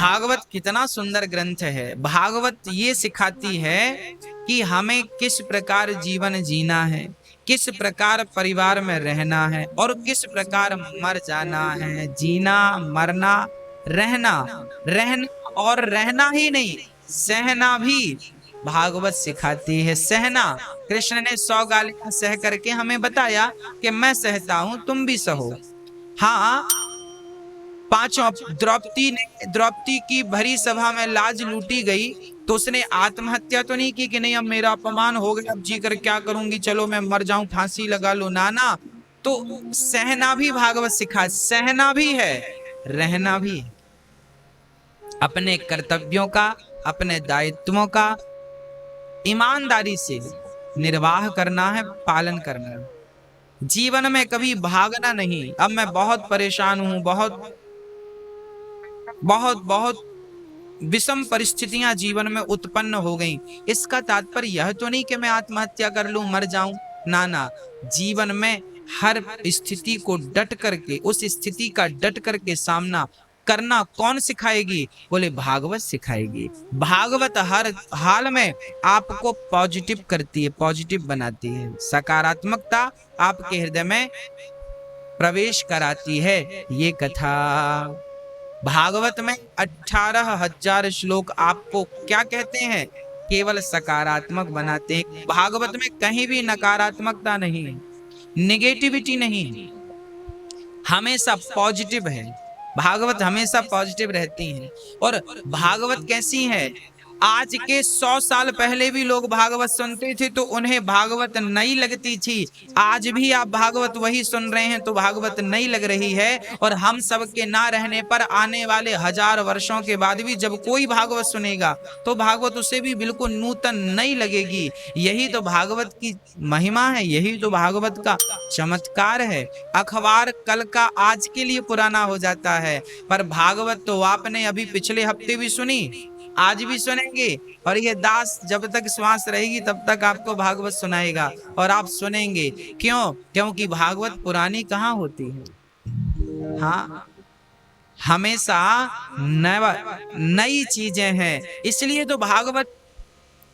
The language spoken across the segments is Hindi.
भागवत कितना सुंदर ग्रंथ है। भागवत ये सिखाती है कि हमें किस प्रकार जीवन जीना है, किस प्रकार परिवार में रहना है और किस प्रकार मर जाना है। जीना, मरना, रहना, रहना और रहना ही नहीं, सहना भी भागवत सिखाती है। सहना, कृष्ण ने 100 गालियां सह करके हमें बताया कि मैं सहता हूं, तुम भी सहो। हाँ, पांचों द्रौपदी की भरी सभा में लाज लूटी गई तो उसने आत्महत्या तो नहीं की कि नहीं अब मेरा अपमान हो गया, अब जी कर क्या करूंगी, चलो मैं मर जाऊं, फांसी लगा लो। नाना, तो सहना भी भागवत सिखा, सहना भी है, रहना भी है। अपने कर्तव्यों का, अपने दायित्वों का ईमानदारी से निर्वाह करना है, पालन करना है। जीवन में कभी भागना नहीं। अब मैं बहुत परेशान हूं, बहुत बहुत बहुत विषम परिस्थितियां जीवन में उत्पन्न हो गई, इसका तात्पर्य यह तो नहीं कि मैं आत्महत्या कर लूं, मर जाऊं। ना, जीवन में हर स्थिति को डट करके, उस स्थिति का डट करके सामना करना कौन सिखाएगी? बोले भागवत सिखाएगी। भागवत हर हाल में आपको पॉजिटिव करती है, पॉजिटिव बनाती है, सकारात्मकता आपके हृदय में प्रवेश कराती है। ये कथा भागवत में 18,000 श्लोक आपको क्या कहते हैं? केवल सकारात्मक बनाते हैं। भागवत में कहीं भी नकारात्मकता नहीं है, निगेटिविटी नहीं है, हमेशा पॉजिटिव है। भागवत हमेशा पॉजिटिव रहती है। और भागवत कैसी है? आज के 100 साल पहले भी लोग भागवत सुनते थे तो उन्हें भागवत नई लगती थी। आज भी आप भागवत वही सुन रहे हैं तो भागवत नई लग रही है। और हम सब के ना रहने पर आने वाले 1000 वर्षों के बाद भी जब कोई भागवत सुनेगा तो भागवत उसे भी बिल्कुल नूतन नई लगेगी। यही तो भागवत की महिमा है, यही तो भागवत का चमत्कार है। अखबार कल का आज के लिए पुराना हो जाता है, पर भागवत तो आपने अभी पिछले हफ्ते भी सुनी, आज भी सुनेंगे, और ये दास जब तक श्वास रहेगी तब तक आपको भागवत सुनाएगा और आप सुनेंगे। क्यों? क्योंकि भागवत पुरानी कहाँ होती है। हाँ, हमेशा नई चीजें हैं। इसलिए तो भागवत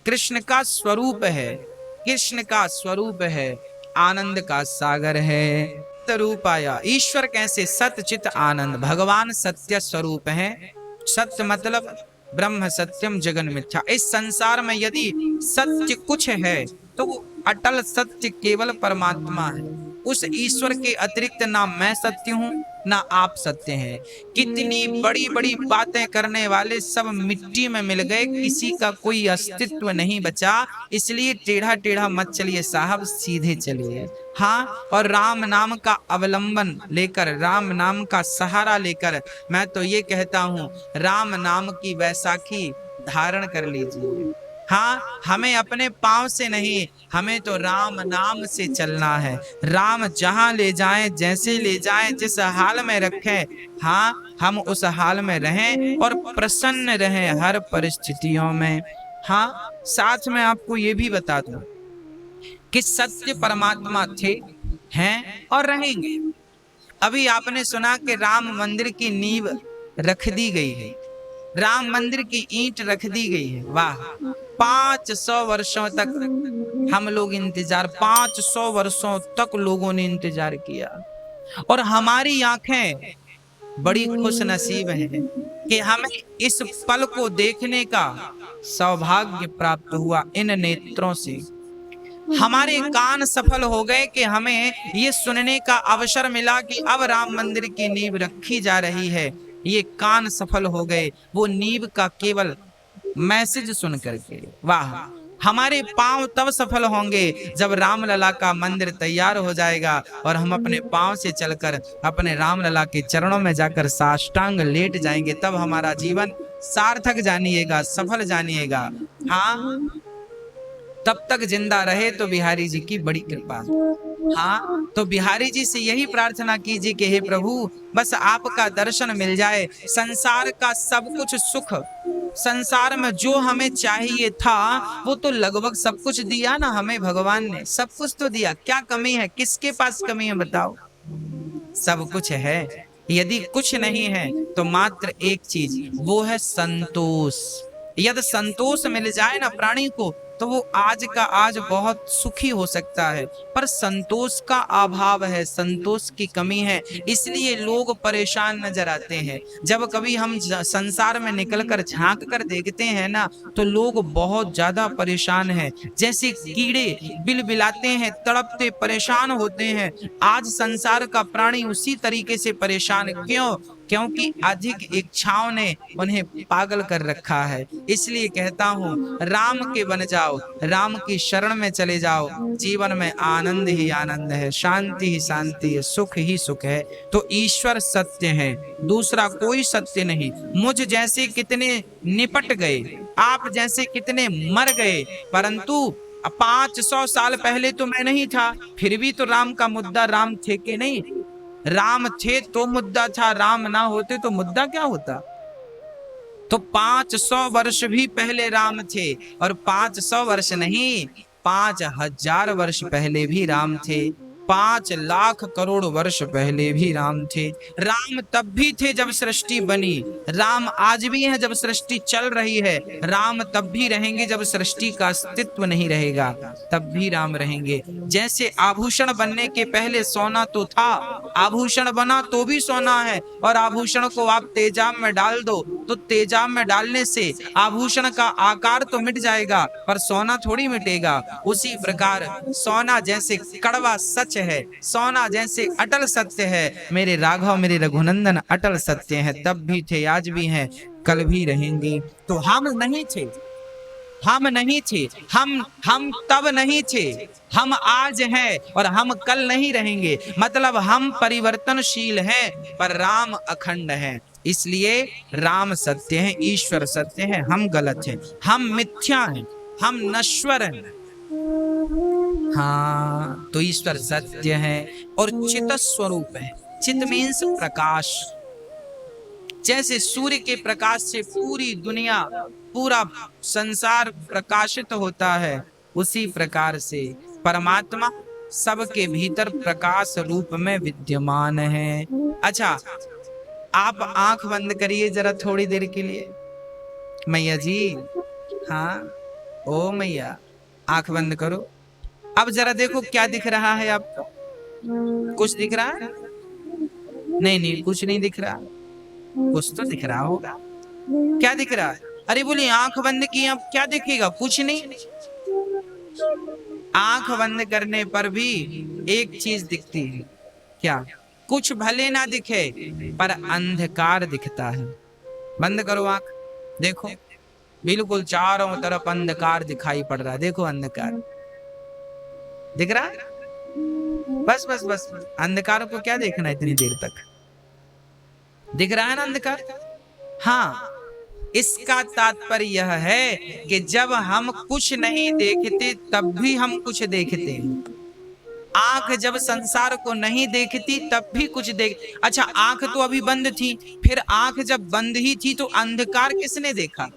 कृष्ण का स्वरूप है, कृष्ण का स्वरूप है, आनंद का सागर है। स्वरूप आया ईश्वर कैसे? सत्य चित आनंद। भगवान सत्य स्वरूप है। सत्य मतलब ब्रह्म सत्यम जगन मिथ्या। इस संसार में यदि सत्य कुछ है तो वो अटल सत्य केवल परमात्मा है। उस ईश्वर के अतिरिक्त ना मैं सत्य हूं, ना आप सत्य हैं। कितनी बड़ी बड़ी बातें करने वाले सब मिट्टी में मिल गए, किसी का कोई अस्तित्व नहीं बचा। इसलिए टेढ़ा टेढ़ा मत चलिए साहब, सीधे चलिए। हाँ, और राम नाम का अवलंबन लेकर, राम नाम का सहारा लेकर मैं तो ये कहता हूं, राम नाम की वैसाखी धारण कर लीजिए। हाँ, हमें अपने पांव से नहीं, हमें तो राम नाम से चलना है। राम जहां ले जाए, जैसे ले जाए, जिस हाल में रखे, हाँ, हम उस हाल में रहें और प्रसन्न रहें हर परिस्थितियों में। हाँ, साथ में आपको ये भी बता दूं कि सत्य परमात्मा थे, हैं और रहेंगे। अभी आपने सुना कि राम मंदिर की नींव रख दी गई है, राम मंदिर की ईंट रख दी गई है। वाह, 500 वर्षों तक हम लोग इंतजार, 500 वर्षों तक लोगों ने इंतजार किया। और हमारी आंखें बड़ी खुश नसीब हैं कि हमें इस पल को देखने का सौभाग्य प्राप्त हुआ। इन नेत्रों से हमारे कान सफल हो गए कि हमें ये सुनने का अवसर मिला कि अब राम मंदिर की नींव रखी जा रही है। ये कान सफल हो गए वो नींव का केवल मैसेज सुन करके। वाह, हमारे पांव तब सफल होंगे जब रामलला का मंदिर तैयार हो जाएगा और हम अपने पांव से चलकर अपने रामलला के चरणों में जाकर साष्टांग लेट जाएंगे। तब हमारा जीवन सार्थक जानिएगा, सफल जानिएगा। हाँ, तब तक जिंदा रहे तो बिहारी जी की बड़ी कृपा। हाँ, तो बिहारी जी से यही प्रार्थना कीजिए कि हे प्रभु, बस आपका दर्शन मिल जाए। संसार का सब कुछ सुख, संसार में जो हमें चाहिए था वो तो लगभग सब कुछ दिया ना हमें भगवान ने, सब कुछ तो दिया। क्या कमी है? किसके पास कमी है बताओ? सब कुछ है। यदि कुछ नहीं है तो मात्र एक चीज, वो है संतोष। यदि संतोष मिल जाए ना प्राणी को, तो वो आज का आज बहुत सुखी हो सकता है। पर संतोष का अभाव है, संतोष की कमी है, इसलिए लोग परेशान नजर आते हैं। जब कभी हम संसार में निकलकर झांक कर देखते हैं ना, तो लोग बहुत ज्यादा परेशान हैं। जैसे कीड़े बिलबिलाते हैं, तड़पते परेशान होते हैं, आज संसार का प्राणी उसी तरीके से परेशान। क्यों? क्योंकि अधिक इच्छाओं ने उन्हें पागल कर रखा है। इसलिए कहता हूँ, राम के बन जाओ, राम की शरण में चले जाओ, जीवन में आनंद ही आनंद है, शांति ही शांति है, सुख ही सुख है। तो ईश्वर सत्य है, दूसरा कोई सत्य नहीं। मुझ जैसे कितने निपट गए, आप जैसे कितने मर गए, परंतु 500 साल पहले तो मैं नहीं था, फिर भी तो राम का मुद्दा राम थे कि नहीं? राम थे तो मुद्दा था, राम ना होते तो मुद्दा क्या होता? तो 500 वर्ष भी पहले राम थे, और 500 वर्ष नहीं, 5000 वर्ष पहले भी राम थे, 5 लाख करोड़ वर्ष पहले भी राम थे। राम तब भी थे जब सृष्टि बनी, राम आज भी है जब सृष्टि चल रही है, राम तब भी रहेंगे जब सृष्टि का अस्तित्व नहीं रहेगा, तब भी राम रहेंगे। जैसे आभूषण बनने के पहले सोना तो था, आभूषण बना तो भी सोना है, और आभूषण को आप तेजाब में डाल दो तो तेजाब में डालने से आभूषण का आकार तो मिट जाएगा, पर सोना थोड़ी मिटेगा। उसी प्रकार सोना जैसे कड़वा सच है, सोना जैसे अटल सत्य है, मेरे राघव मेरे रघुनंदन अटल सत्य है, तब भी थे, आज भी हैं, कल भी रहेंगे। तो हम नहीं थे, हम नहीं थे, हम तब नहीं थे, हम आज हैं और हम कल नहीं रहेंगे। मतलब हम परिवर्तनशील हैं, पर राम अखंड है। इसलिए राम सत्य है, ईश्वर सत्य है, हम गलत हैं, हम मिथ्या हैं, हम नश्वर हैं। हाँ, तो ईश्वर सत्य है और चित स्वरूप है। चित मीन्स प्रकाश। जैसे सूर्य के प्रकाश से पूरी दुनिया, पूरा संसार प्रकाशित होता है, उसी प्रकार से परमात्मा सबके भीतर प्रकाश रूप में विद्यमान है। अच्छा, आप आंख बंद करिए जरा थोड़ी देर के लिए। मैया जी, हाँ, ओ मैया, आंख बंद करो। अब जरा देखो क्या दिख रहा है आपको? कुछ दिख रहा है? नहीं नहीं, कुछ नहीं दिख रहा। कुछ तो दिख रहा होगा। क्या दिख रहा है? अरे बोली आंख बंद की, अब क्या दिखेगा? कुछ नहीं। आंख बंद करने पर भी एक चीज दिखती है। क्या? कुछ भले ना दिखे, पर अंधकार दिखता है। बंद करो आंख, देखो, बिल्कुल चारों तरफ अंधकार दिखाई पड़ रहा है। देखो अंधकार दिख रहा है? बस बस बस, अंधकार को क्या देखना इतनी देर तक? दिख रहा है ना अंधकार? हाँ, इसका तात्पर्य यह है कि जब हम कुछ नहीं देखते तब भी हम कुछ देखते हैं। आंख जब संसार को नहीं देखती तब भी कुछ देख। अच्छा, आंख तो अभी बंद थी, फिर आंख जब बंद ही थी तो अंधकार किसने देखा?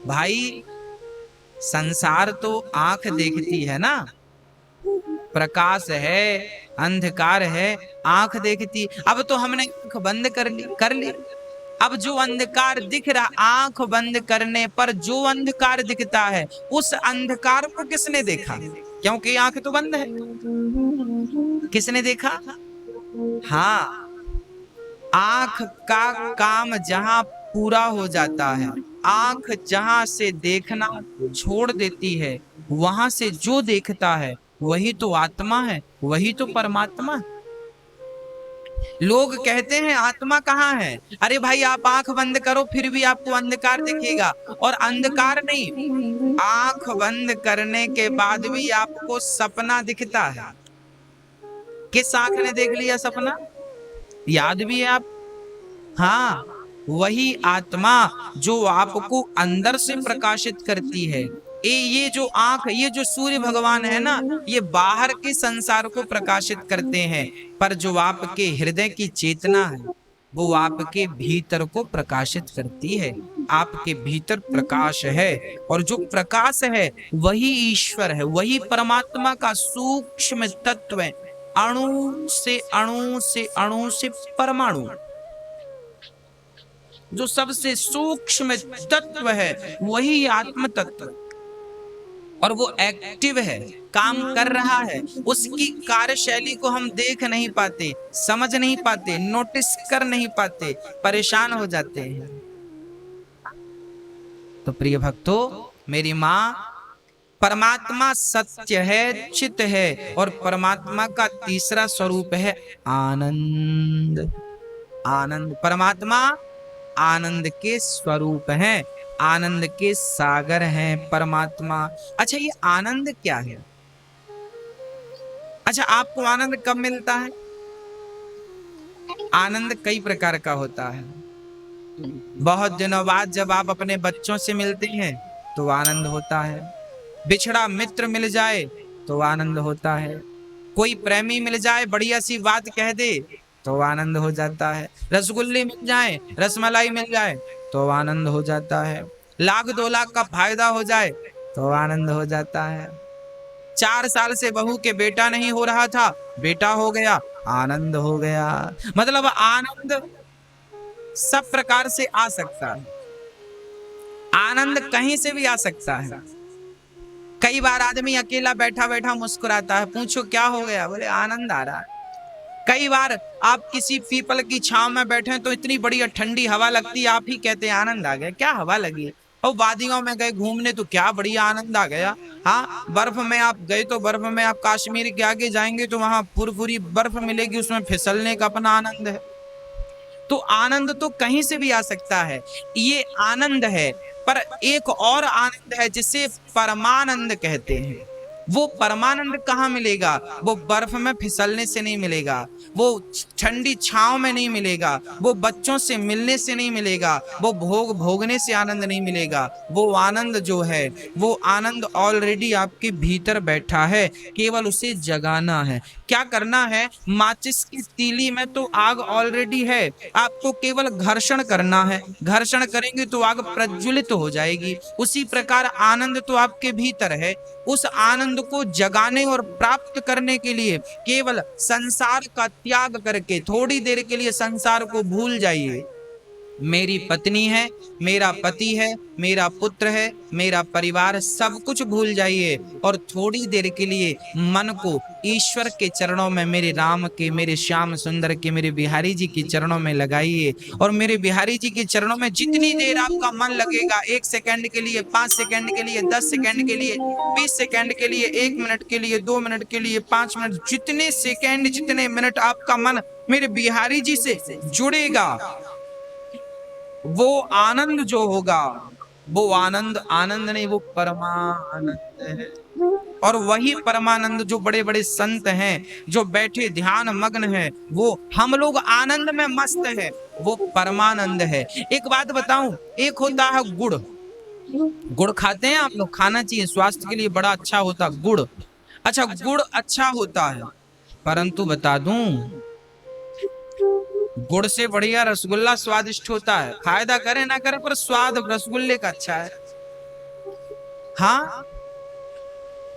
भाई, संसार तो आंख देखती है ना, प्रकाश है, अंधकार है, आंख देखती। अब तो हमने आंख बंद कर ली। अब जो अंधकार दिख रहा, आंख बंद करने पर जो अंधकार दिखता है, उस अंधकार को किसने देखा? क्योंकि आंख तो बंद है। किसने देखा? हाँ, आंख का काम जहां पूरा हो जाता है, आंख जहां से देखना छोड़ देती है, वहां से जो देखता है वही तो आत्मा है, वही तो परमात्मा है। लोग कहते हैं आत्मा कहाँ है? अरे भाई, आप आंख बंद करो फिर भी आपको अंधकार दिखेगा। और अंधकार नहीं, आंख बंद करने के बाद भी आपको सपना दिखता है। किस आंख ने देख लिया सपना? याद भी है आप? हाँ, वही आत्मा जो आपको अंदर से प्रकाशित करती है। ये जो आंख, ये जो सूर्य भगवान है ना, ये बाहर के संसार को प्रकाशित करते हैं, पर जो आपके हृदय की चेतना है वो आपके भीतर को प्रकाशित करती है। आपके भीतर प्रकाश है, और जो प्रकाश है वही ईश्वर है, वही परमात्मा का सूक्ष्म तत्व है। अणु से अणु से अणु से परमाणु, जो सबसे सूक्ष्म तत्व है वही आत्म तत्व, और वो एक्टिव है, काम कर रहा है। उसकी कार्यशैली को हम देख नहीं पाते, समझ नहीं पाते, नोटिस कर नहीं पाते, परेशान हो जाते हैं। तो प्रिय भक्तों, मेरी माँ, परमात्मा सत्य है, चित है, और परमात्मा का तीसरा स्वरूप है आनंद। आनंद, परमात्मा आनंद के स्वरूप हैं, आनंद के सागर हैं परमात्मा। अच्छा, ये आनंद क्या है? अच्छा, आपको आनंद कब मिलता है? आनंद कई प्रकार का होता है। बहुत दिनों बाद जब आप अपने बच्चों से मिलते हैं तो आनंद होता है। बिछड़ा मित्र मिल जाए तो आनंद होता है। कोई प्रेमी मिल जाए, बढ़िया सी बात कह दे तो आनंद हो जाता है। रसगुल्ले मिल जाए, रसमलाई मिल जाए तो आनंद हो जाता है। 1,00,000-2,00,000 का फायदा हो जाए तो आनंद हो जाता है। 4 साल से बहू के बेटा नहीं हो रहा था, बेटा हो गया, आनंद हो गया। मतलब आनंद सब प्रकार से आ सकता है, आनंद कहीं से भी आ सकता है। कई बार आदमी अकेला बैठा बैठा मुस्कुराता है, पूछो क्या हो गया, बोले आनंद आ रहा है। कई बार आप किसी पीपल की छांव में बैठे तो इतनी बढ़िया ठंडी हवा लगती है, आप ही कहते हैं आनंद आ गया, क्या हवा लगी। और वादियों में गए घूमने तो क्या बढ़िया आनंद आ गया। हाँ, बर्फ में आप गए तो बर्फ में आप कश्मीर के आगे जाएंगे तो वहां फुरफुरी बर्फ मिलेगी, उसमें फिसलने का अपना आनंद है। तो आनंद तो कहीं से भी आ सकता है, ये आनंद है। पर एक और आनंद है जिसे परमानंद कहते हैं। वो परमानंद कहाँ मिलेगा? वो बर्फ में फिसलने से नहीं मिलेगा, वो ठंडी छांव में नहीं मिलेगा, वो बच्चों से मिलने से नहीं मिलेगा, वो भोग भोगने से आनंद नहीं मिलेगा। वो आनंद जो है, वो आनंद ऑलरेडी आपके भीतर बैठा है, केवल उसे जगाना है। क्या करना है? माचिस की तीली में तो आग ऑलरेडी है, आपको केवल घर्षण करना है। घर्षण करेंगे तो आग प्रज्वलित हो जाएगी। उसी प्रकार आनंद तो आपके भीतर है। उस आनंद को जगाने और प्राप्त करने के लिए केवल संसार का त्याग करके थोड़ी देर के लिए संसार को भूल जाइए। मेरी पत्नी है, मेरा पति है, मेरा पुत्र है, मेरा परिवार, सब कुछ भूल जाइए और थोड़ी देर के लिए मन को ईश्वर के चरणों में, मेरे राम के, मेरे श्याम सुंदर के, मेरे बिहारी जी के चरणों में लगाइए। और मेरे बिहारी जी के चरणों में जितनी देर आपका मन लगेगा, 1 सेकंड के लिए, 5 सेकंड के लिए, 10 सेकंड के लिए, 20 सेकंड के लिए, 1 मिनट के लिए, 2 मिनट के लिए, 5 मिनट, जितने सेकंड, जितने मिनट आपका मन मेरे बिहारी जी से जुड़ेगा, वो आनंद जो होगा, वो आनंद आनंद नहीं, वो परमानंद है। और वही परमानंद जो बड़े बड़े संत हैं, जो बैठे ध्यान मग्न है, वो हम लोग आनंद में मस्त है, वो परमानंद है। एक बात बताऊं, एक होता है गुड़। गुड़ खाते हैं आप लोग? खाना चाहिए, स्वास्थ्य के लिए बड़ा अच्छा होता है गुड़। अच्छा, गुड़ अच्छा होता है, परंतु बता दूं, गुड़ से बढ़िया रसगुल्ला स्वादिष्ट होता है। फायदा करे ना करे, पर स्वाद रसगुल्ले का अच्छा है। हाँ,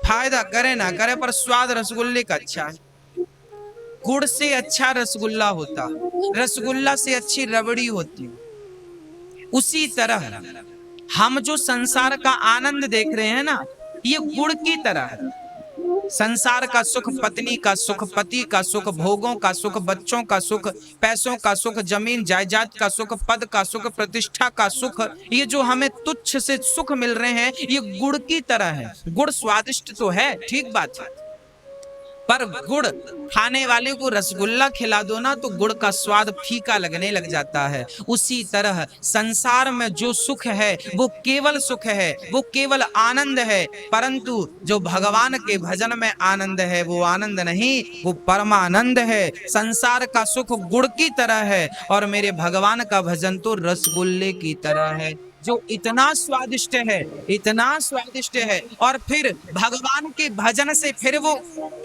फायदा करे ना करे, पर स्वाद रसगुल्ले का अच्छा है। गुड़ से अच्छा रसगुल्ला होता, रसगुल्ला से अच्छी रबड़ी होती। उसी तरह हम जो संसार का आनंद देख रहे हैं ना, ये गुड़ की तरह है। संसार का सुख, पत्नी का सुख, पति का सुख, भोगों का सुख, बच्चों का सुख, पैसों का सुख, जमीन जायदाद का सुख, पद का सुख, प्रतिष्ठा का सुख, ये जो हमें तुच्छ से सुख मिल रहे हैं, ये गुड़ की तरह है। गुड़ स्वादिष्ट तो है, ठीक बात है, पर गुड़ खाने वाले को रसगुल्ला खिला दो ना तो गुड़ का स्वाद फीका लगने लग जाता है। उसी तरह संसार में जो सुख है वो केवल सुख है, वो केवल आनंद है, परंतु जो भगवान के भजन में आनंद है वो आनंद नहीं, वो परमानंद है। संसार का सुख गुड़ की तरह है और मेरे भगवान का भजन तो रसगुल्ले की तरह है, जो इतना स्वादिष्ट है, इतना स्वादिष्ट है। और फिर भगवान के भजन से फिर वो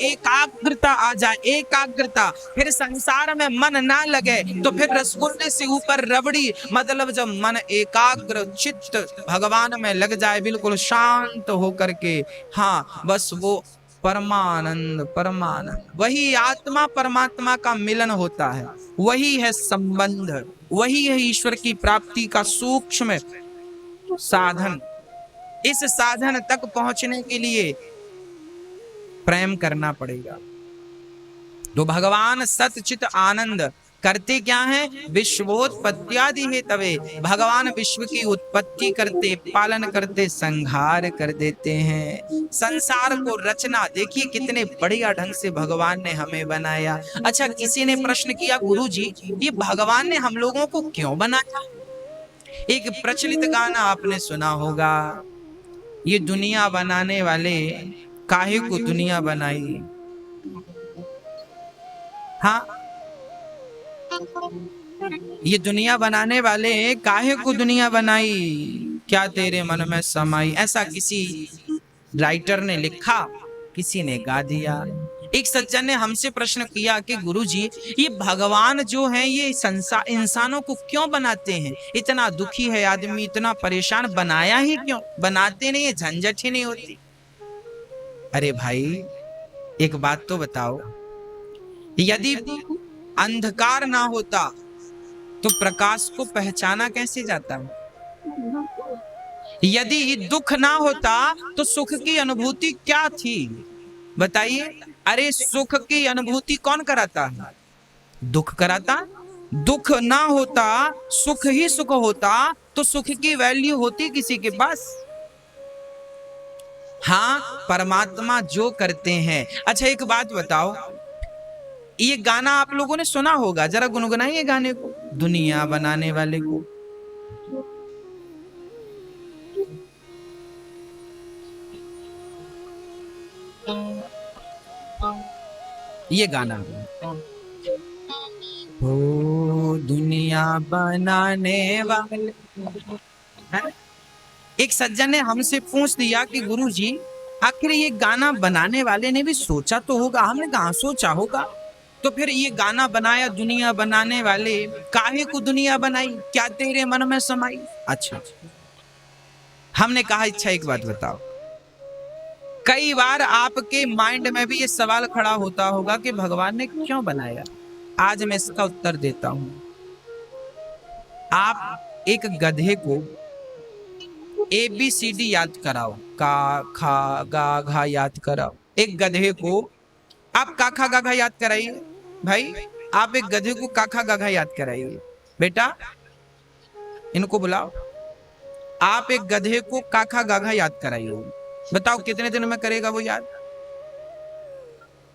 एकाग्रता आ जाए, एकाग्रता, फिर संसार में मन ना लगे तो फिर रसगुल्ले से ऊपर रबड़ी, मतलब जब मन एकाग्र चित्त भगवान में लग जाए, बिल्कुल शांत होकर के, हाँ बस वो परमानंद परमानंद, वही आत्मा परमात्मा का मिलन होता है, वही है संबंध, वही है ईश्वर की प्राप्ति का सूक्ष्म साधन। इस साधन तक पहुंचने के लिए प्रेम करना पड़ेगा। तो भगवान सतचित आनंद करते क्या है? विश्वोत्पत्त्यादि हेतवे, भगवान विश्व की उत्पत्ति करते, पालन करते, संहार कर देते हैं। संसार को रचना देखिए कितने बढ़िया ढंग से भगवान ने हमें बनाया। अच्छा, किसी ने प्रश्न किया, गुरु जी ये भगवान ने हम लोगों को क्यों बनाया? एक प्रचलित गाना आपने सुना होगा, ये दुनिया बनाने वाले काहे को दुनिया बनाई। हाँ, ये दुनिया बनाने वाले काहे को दुनिया बनाई, क्या तेरे मन में समाई। ऐसा किसी राइटर ने लिखा, किसी ने गा दिया। एक सज्जन ने हमसे प्रश्न किया कि गुरुजी ये भगवान जो है ये संसार इंसानों को क्यों बनाते हैं? इतना दुखी है आदमी, इतना परेशान, बनाया ही क्यों? बनाते नहीं, झंझट ही नहीं होती। अरे भाई एक बात तो बताओ, यदि अंधकार ना होता तो प्रकाश को पहचाना कैसे जाता है? यदि दुख ना होता तो सुख की अनुभूति क्या थी? बताइए। अरे सुख की अनुभूति कौन कराता है? दुख कराता। दुख ना होता, सुख ही सुख होता, तो सुख की वैल्यू होती किसी के पास? हाँ, परमात्मा जो करते हैं। अच्छा एक बात बताओ, ये गाना आप लोगों ने सुना होगा, जरा गुनगुनाइए गाने को, दुनिया बनाने वाले को। ये गाना, ओ दुनिया बनाने वाले। एक सज्जन ने हमसे पूछ दिया कि गुरुजी आखिर ये गाना बनाने वाले ने भी सोचा तो होगा। हमने कहा सोचा होगा, तो फिर ये गाना बनाया दुनिया बनाने वाले, काहे को दुनिया बनाई, क्या तेरे मन में समाई। अच्छा, हमने कहा अच्छा एक बात बताओ, कई बार आपके माइंड में भी ये सवाल खड़ा होता होगा कि भगवान ने क्यों बनाया। आज मैं इसका उत्तर देता हूं। आप एक गधे को ABCD याद कराओ, का खा गा घा याद कराओ। एक गधे को आप काखा गाघा याद कराइए। भाई आप एक गधे को काखा गाघा याद कराइए। बेटा इनको बुलाओ, आप एक गधे को काखा गाघा याद कराइए। बताओ कितने दिन में करेगा वो याद?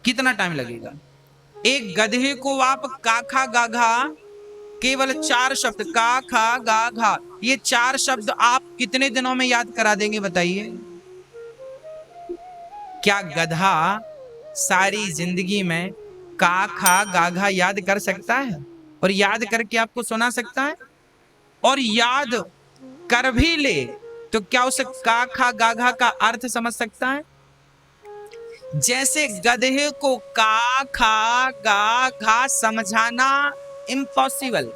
कितना टाइम लगेगा? एक गधे को आप काखा गाघा, केवल 4 शब्द का खा गा घा, ये 4 शब्द आप कितने दिनों में याद करा देंगे? बताइए। क्या गधा सारी जिंदगी में का खा गा घा याद कर सकता है? और याद करके आपको सुना सकता है? और याद कर भी ले तो क्या उसे का खा गा घा का अर्थ समझ सकता है? जैसे गधे को का खा गा घा समझाना इम्पॉसिबल,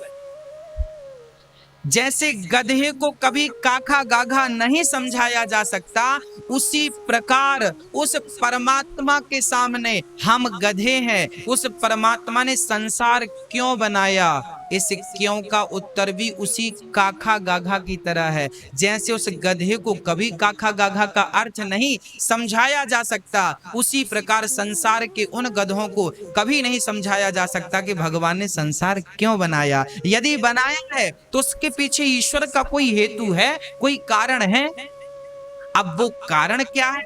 जैसे गधे को कभी काखा गाघा नहीं समझाया जा सकता, उसी प्रकार उस परमात्मा के सामने हम गधे हैं। उस परमात्मा ने संसार क्यों बनाया, इस क्यों का उत्तर भी उसी काखा गाघा की तरह है। जैसे उस गधे को कभी काखा गाघा का अर्थ नहीं समझाया जा सकता, उसी प्रकार संसार के उन गधों को कभी नहीं समझाया जा सकता कि भगवान ने संसार क्यों बनाया। यदि बनाया है तो उसके पीछे ईश्वर का कोई हेतु है, कोई कारण है। अब वो कारण क्या है?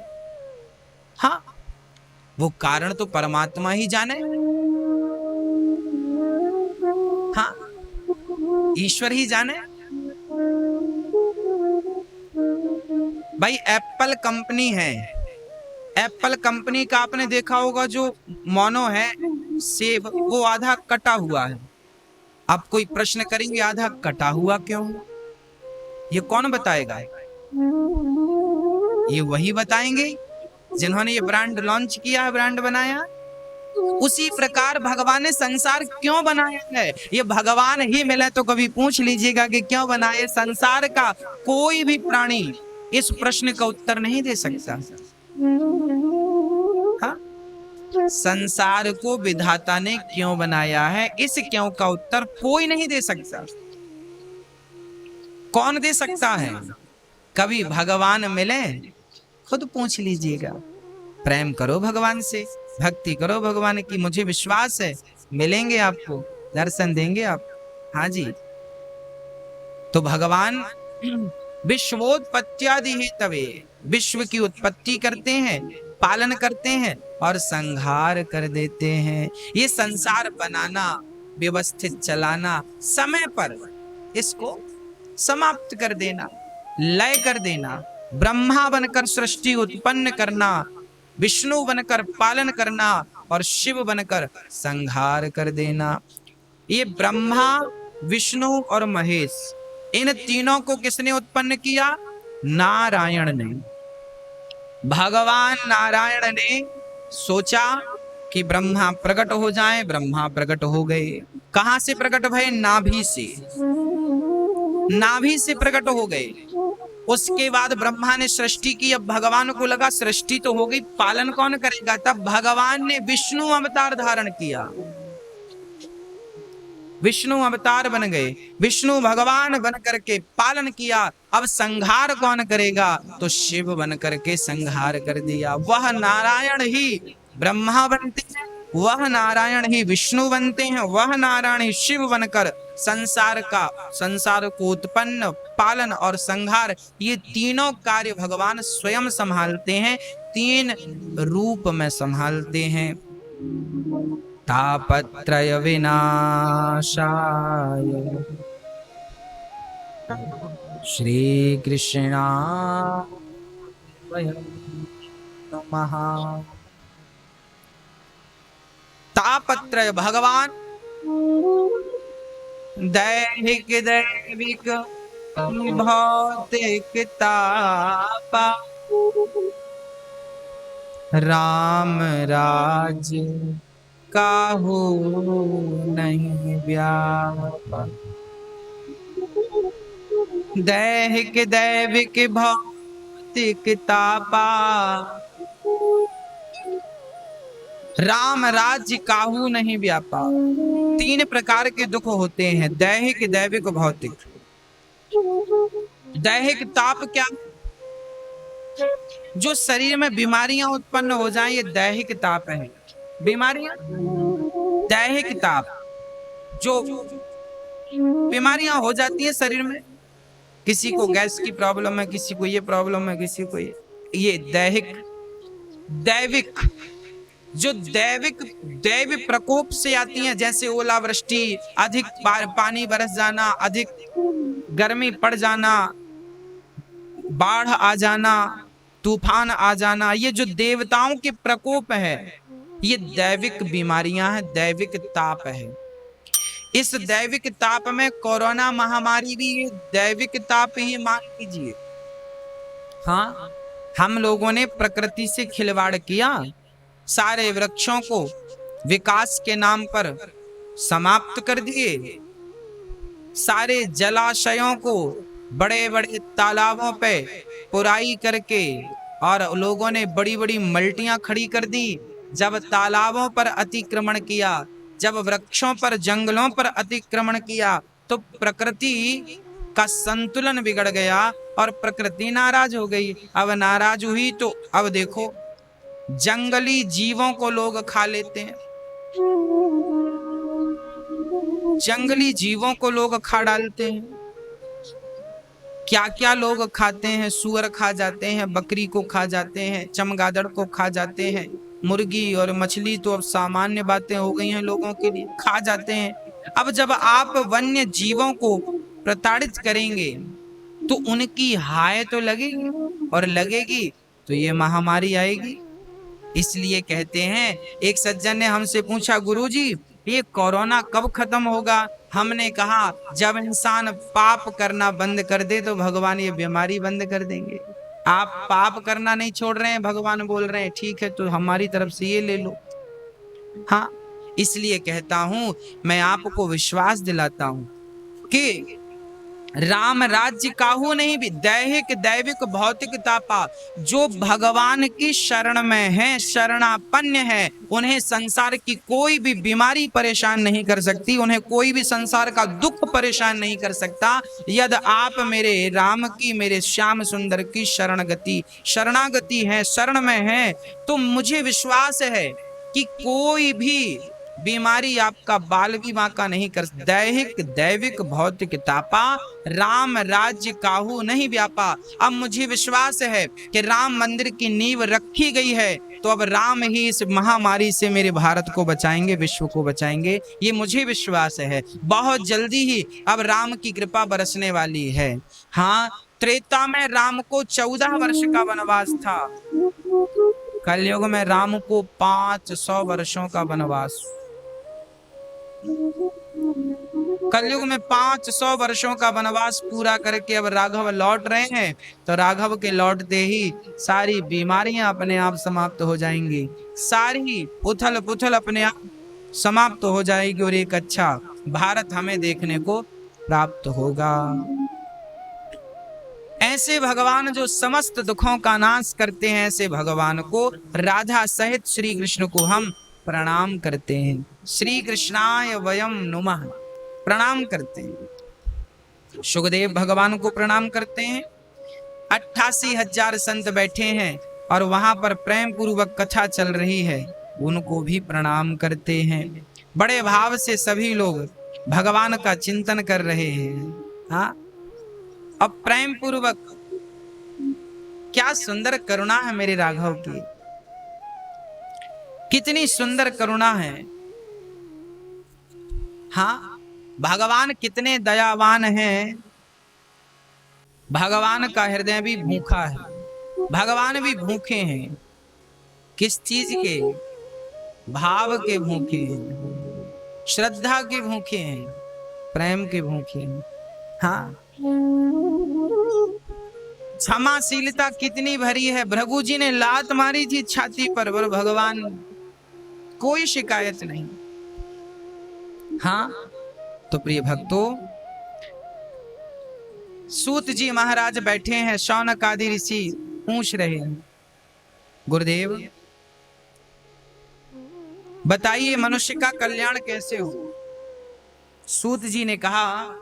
हाँ, वो कारण तो परमात्मा ही जाने। हाँ, ईश्वर ही जाने। भाई एप्पल कंपनी है, एप्पल कंपनी का आपने देखा होगा जो मोनो है सेब, वो आधा कटा हुआ है। आप कोई प्रश्न करेंगे आधा कटा हुआ क्यों? ये कौन बताएगा? ये वही बताएंगे जिन्होंने ये ब्रांड लॉन्च किया, ब्रांड बनाया। उसी प्रकार भगवान ने संसार क्यों बनाया है, ये भगवान ही मिले तो कभी पूछ लीजिएगा कि क्यों बनाए। संसार का कोई भी प्राणी इस प्रश्न का उत्तर नहीं दे सकता। हाँ? संसार को विधाता ने क्यों बनाया है, इस क्यों का उत्तर कोई नहीं दे सकता। कौन दे सकता है? कभी भगवान मिले, खुद पूछ लीजिएगा। प्रेम करो भगवान से, भक्ति करो भगवान की, मुझे विश्वास है मिलेंगे, आपको दर्शन देंगे आप। हाँ जी। तो भगवान विश्वोत्पत्त्यादि ही तवे, विश्व की उत्पत्ति करते हैं, पालन करते हैं और संहार कर देते हैं। ये संसार बनाना, व्यवस्थित चलाना, समय पर इसको समाप्त कर देना, लय कर देना, ब्रह्मा बनकर सृष्टि उत्पन्न करना, विष्णु बनकर पालन करना और शिव बनकर संहार कर देना। ये ब्रह्मा, विष्णु और महेश, इन तीनों को किसने उत्पन्न किया? नारायण ने। भगवान नारायण ने सोचा कि ब्रह्मा प्रकट हो जाएं, ब्रह्मा प्रकट हो गए। कहां से प्रकट भये? नाभि से। नाभि से प्रकट हो गए। उसके बाद ब्रह्मा ने सृष्टि की। अब भगवान को लगा सृष्टि तो हो गई, पालन कौन करेगा? तब भगवान ने विष्णु अवतार धारण किया, विष्णु अवतार बन गए, विष्णु भगवान बन करके पालन किया। अब संहार कौन करेगा? तो शिव बन करके संहार कर दिया। वह नारायण ही ब्रह्मा बनते हैं, वह नारायण ही विष्णु बनते हैं, वह नारायण ही शिव बनकर संसार को उत्पन्न, पालन और संहार, ये तीनों कार्य भगवान स्वयं संभालते हैं, तीन रूप में संभालते हैं। तापत्रय विनाशाय श्री कृष्णाय नमः। तापत्रय भगवान दैहिक दैविक भौतिक ताप, राम राज्य काहू नहीं व्यापक। दैहिक दैविक भौतिक तापा, राम राज्य काहू नहीं व्यापा। तीन प्रकार के दुख होते हैं, दैहिक दैविक भौतिक। दैहिक ताप क्या? जो शरीर में बीमारियां उत्पन्न हो जाएं, ये दैहिक ताप है। बीमारियां, दैहिक ताप, जो बीमारियां हो जाती है शरीर में, किसी को गैस की प्रॉब्लम है, किसी को ये प्रॉब्लम है, किसी को ये दैहिक। दैविक, जो दैव प्रकोप से आती हैं, जैसे ओलावृष्टि, अधिक पानी बरस जाना, अधिक गर्मी पड़ जाना, बाढ़ आ जाना, तूफान आ जाना, ये जो देवताओं के प्रकोप है, ये दैविक बीमारियां हैं, दैविक ताप है। इस दैविक ताप में कोरोना महामारी भी दैविक ताप ही मान लीजिए। हाँ, हम लोगों ने प्रकृति से खिलवाड़ किया, सारे वृक्षों को विकास के नाम पर समाप्त कर दिए, सारे जलाशयों को बड़े बड़े तालाबों पे पुराई करके, और लोगों ने बड़ी बड़ी मल्टियां खड़ी कर दी। जब तालाबों पर अतिक्रमण किया, जब वृक्षों पर, जंगलों पर अतिक्रमण किया, तो प्रकृति का संतुलन बिगड़ गया और प्रकृति नाराज हो गई। अब नाराज हुई तो अब देखो, जंगली जीवों को लोग खा लेते हैं, जंगली जीवों को लोग खा डालते हैं। क्या क्या लोग खाते हैं? सुअर खा जाते हैं, बकरी को खा जाते हैं, चमगादड़ को खा जाते हैं, मुर्गी और मछली तो अब सामान्य बातें हो गई हैं लोगों के लिए, खा जाते हैं। अब जब आप वन्य जीवों को प्रताड़ित करेंगे तो उनकी हाय तो लगेगी, और लगेगी तो ये महामारी आएगी। इसलिए कहते हैं, एक सज्जन ने हमसे पूछा, गुरुजी ये कोरोना कब खत्म होगा? हमने कहा, जब इंसान पाप करना बंद कर दे तो भगवान ये बीमारी बंद कर देंगे। आप पाप करना नहीं छोड़ रहे हैं, भगवान बोल रहे हैं ठीक है तो हमारी तरफ से ये ले लो। हाँ, इसलिए कहता हूं, मैं आपको विश्वास दिलाता हूं कि राम राज्य काहू नहीं भी, दैहिक दैविक भौतिक तापा। जो भगवान की शरण में है, शरणापन्न है, उन्हें संसार की कोई भी बीमारी परेशान नहीं कर सकती, उन्हें कोई भी संसार का दुख परेशान नहीं कर सकता। यदि आप मेरे राम की, मेरे श्याम सुंदर की शरणागति है, शरण में है, तो मुझे विश्वास है कि कोई भी बीमारी आपका बाल भी बांका नहीं कर। दैहिक दैविक भौतिक तापा, राम राज्य काहू नहीं व्यापा। अब मुझे विश्वास है कि राम मंदिर की नींव रखी गई है, तो अब राम ही इस महामारी से मेरे भारत को बचाएंगे, विश्व को बचाएंगे, ये मुझे विश्वास है। बहुत जल्दी ही अब राम की कृपा बरसने वाली है। हाँ, त्रेता में राम को 14 वर्ष का वनवास था, कलयुग में राम को 500 वर्षों का वनवास। कलयुग में 500 वर्षों का वनवास पूरा करके अब राघव लौट रहे हैं, तो राघव के लौटते ही सारी बीमारियां अपने आप समाप्त हो जाएंगी, सारी उथल पुथल अपने आप समाप्त हो जाएगी, और एक अच्छा भारत हमें देखने को प्राप्त होगा। ऐसे भगवान जो समस्त दुखों का नाश करते हैं, ऐसे भगवान को, राधा सहित श्री कृष्ण को हम प्रणाम करते हैं। श्री कृष्णाय वयम नुमः, प्रणाम करते हैं। सुखदेव भगवान को प्रणाम करते हैं। 88,000 संत बैठे हैं और वहां पर प्रेम पूर्वक कथा चल रही है, उनको भी प्रणाम करते हैं। बड़े भाव से सभी लोग भगवान का चिंतन कर रहे हैं। हाँ, अब प्रेम पूर्वक, क्या सुंदर करुणा है मेरे राघव की, कितनी सुंदर करुणा है। हाँ, भगवान कितने दयावान हैं। भगवान का हृदय भी भूखा है, भगवान भी भूखे हैं। किस चीज के? भाव के भूखे हैं, श्रद्धा के भूखे हैं, प्रेम के भूखे हैं। हाँ, क्षमाशीलता कितनी भरी है। भृगु जी ने लात मारी थी छाती पर भगवान कोई शिकायत नहीं। हाँ, तो प्रिय भक्तों, सूत जी महाराज बैठे हैं, शौनक आदि ऋषि पूछ रहे हैं, गुरुदेव बताइए मनुष्य का कल्याण कैसे हो। सूत जी ने कहा,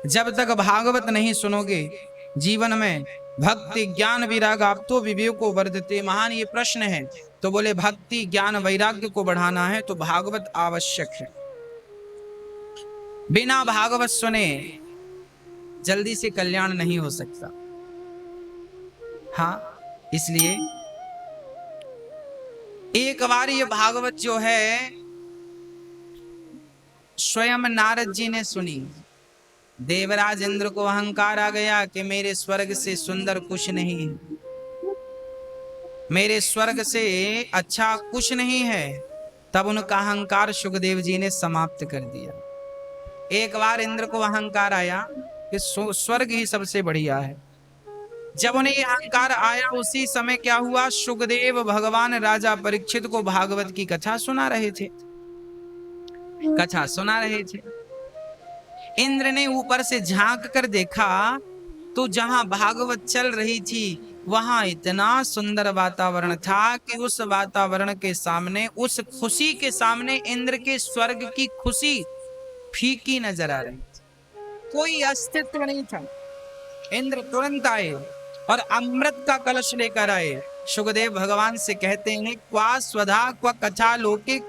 जब तक भागवत नहीं सुनोगे जीवन में भक्ति ज्ञान वैराग्य आप तो विवेको वर्धते। महान ये प्रश्न है, तो बोले भक्ति ज्ञान वैराग्य को बढ़ाना है तो भागवत आवश्यक है। बिना भागवत सुने जल्दी से कल्याण नहीं हो सकता। हाँ, इसलिए एक बार ये भागवत जो है स्वयं नारद जी ने सुनी। देवराज इंद्र को अहंकार आ गया कि मेरे स्वर्ग से सुंदर कुछ नहीं है, मेरे स्वर्ग से अच्छा कुछ नहीं है। तब उनका अहंकार सुखदेव जी ने समाप्त कर दिया। एक बार इंद्र को अहंकार आया कि स्वर्ग ही सबसे बढ़िया है। जब उन्हें यह अहंकार आया, उसी समय क्या हुआ, सुखदेव भगवान राजा परीक्षित को भागवत की कथा सुना रहे थे, कथा सुना रहे थे। इंद्र ने ऊपर से झांक कर देखा तो जहां भागवत चल रही थी वहां इतना सुंदर वातावरण था कि उस वातावरण के सामने, उस खुशी के सामने इंद्र के स्वर्ग की खुशी फीकी नजर आ रही थी, कोई अस्तित्व नहीं था। इंद्र तुरंत आए और अमृत का कलश लेकर आए। सुखदेव भगवान से कहते हैं, क्वा स्वधा क्वा कथा लोके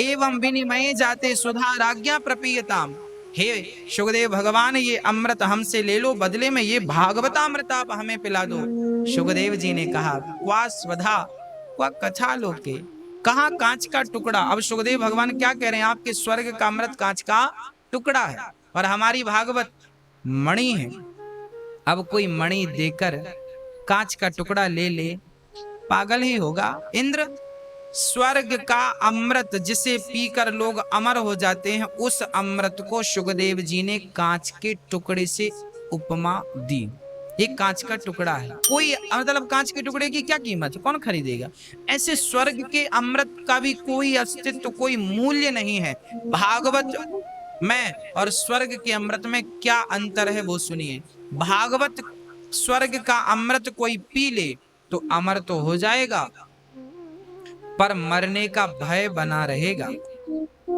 एवं विनिमय जाते सुधा राज्ञा प्रपीयताम। हे सुखदेव भगवान, ये अमृत हमसे ले लो, बदले में ये भागवतामृत आप हमें पिला दो। सुखदेव जी ने कहा, क्वा स्वधा क्वा कथा लोके, कहा कांच का टुकड़ा। अब सुखदेव भगवान क्या कह रहे हैं, आपके स्वर्ग का अमृत कांच का टुकड़ा है और हमारी भागवत मणि है। अब कोई मणि देकर कांच का टुकड़ा ले ले, पागल ही होगा। इंद्र, स्वर्ग का अमृत जिसे पीकर लोग अमर हो जाते हैं, उस अमृत को सुखदेव जी ने कांच के टुकड़े से उपमा दी। एक कांच का टुकड़ा है, कोई मतलब कांच के टुकड़े की क्या कीमत है, कौन खरीदेगा। ऐसे स्वर्ग के अमृत का भी कोई अस्तित्व, कोई मूल्य नहीं है। भागवत मैं और स्वर्ग के अमृत में क्या अंतर है वो सुनिए। भागवत स्वर्ग का अमृत कोई पी ले तो अमर तो हो जाएगा, पर मरने का भय बना रहेगा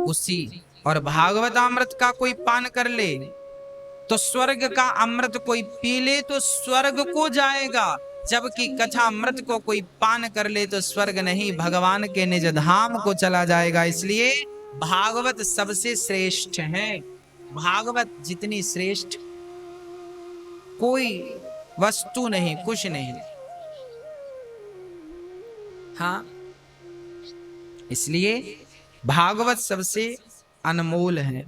उसी। और भागवत अमृत का कोई पान कर ले तो स्वर्ग का अमृत कोई पी ले तो स्वर्ग को जाएगा, जबकि कथा अमृत को कोई पान कर ले तो स्वर्ग नहीं, भगवान के निज धाम को चला जाएगा। इसलिए भागवत सबसे श्रेष्ठ है। भागवत जितनी श्रेष्ठ कोई वस्तु नहीं, कुछ नहीं। हाँ, इसलिए भागवत सबसे अनमोल है।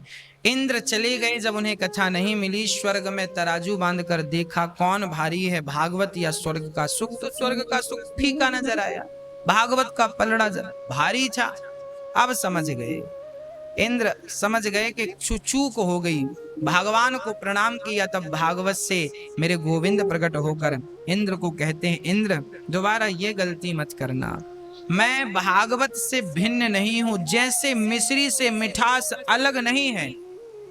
इंद्र चले गए, जब उन्हें कथा नहीं मिली, स्वर्ग में तराजू बांधकर देखा कौन भारी है, भागवत या स्वर्ग का सुख, तो स्वर्ग का सुख फीका नजर आया, भागवत का पलड़ा भारी था। अब समझ गए, इंद्र समझ गए कि चूक हो गई, भगवान को प्रणाम किया। तब भागवत से मेरे गोविंद प्रकट होकर इंद्र को कहते हैं, इंद्र दोबारा ये गलती मत करना, मैं भागवत से भिन्न नहीं हूं। जैसे मिश्री से मिठास अलग नहीं है,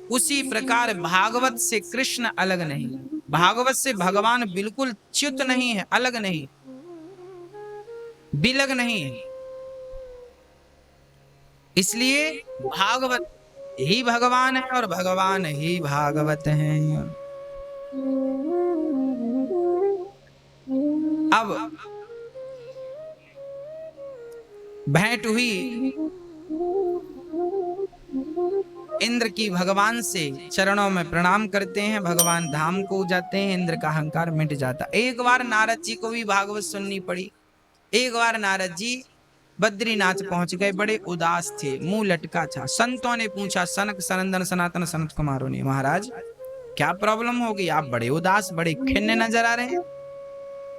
उसी प्रकार भागवत से कृष्ण अलग नहीं, भागवत से भगवान बिल्कुल च्युत नहीं है, अलग नहीं, बिलग नहीं है। इसलिए भागवत ही भगवान है और भगवान ही भागवत है। अब भेंट हुई इंद्र की भगवान से, चरणों में प्रणाम करते हैं, भगवान धाम को जाते हैं, इंद्र का अहंकार मिट जाता। एक बार नारद जी को भी भागवत सुननी पड़ी। एक बार नारद जी बद्रीनाथ पहुंच गए, बड़े उदास थे, मुंह लटका था। संतों ने पूछा, सनक सनंदन सनातन सनत कुमारों ने, महाराज क्या प्रॉब्लम हो गई, आप बड़े उदास बड़े खिन्न नजर आ रहे हैं।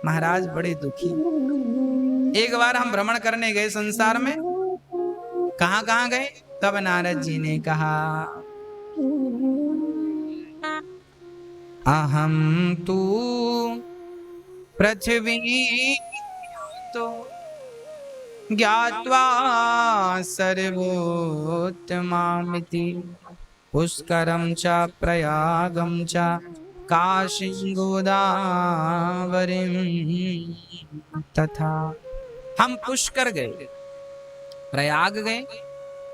महाराज बड़े दुखी। एक बार हम भ्रमण करने गए संसार में, कहां कहां गए, तब नारद जी ने कहा, अहम तू पृथ्वी तो ज्ञात्वा सर्वोत्तमामिति, पुष्करम च प्रयागम च काशीं गोदावरीं तथा। हम पुष्कर गए, प्रयाग गए,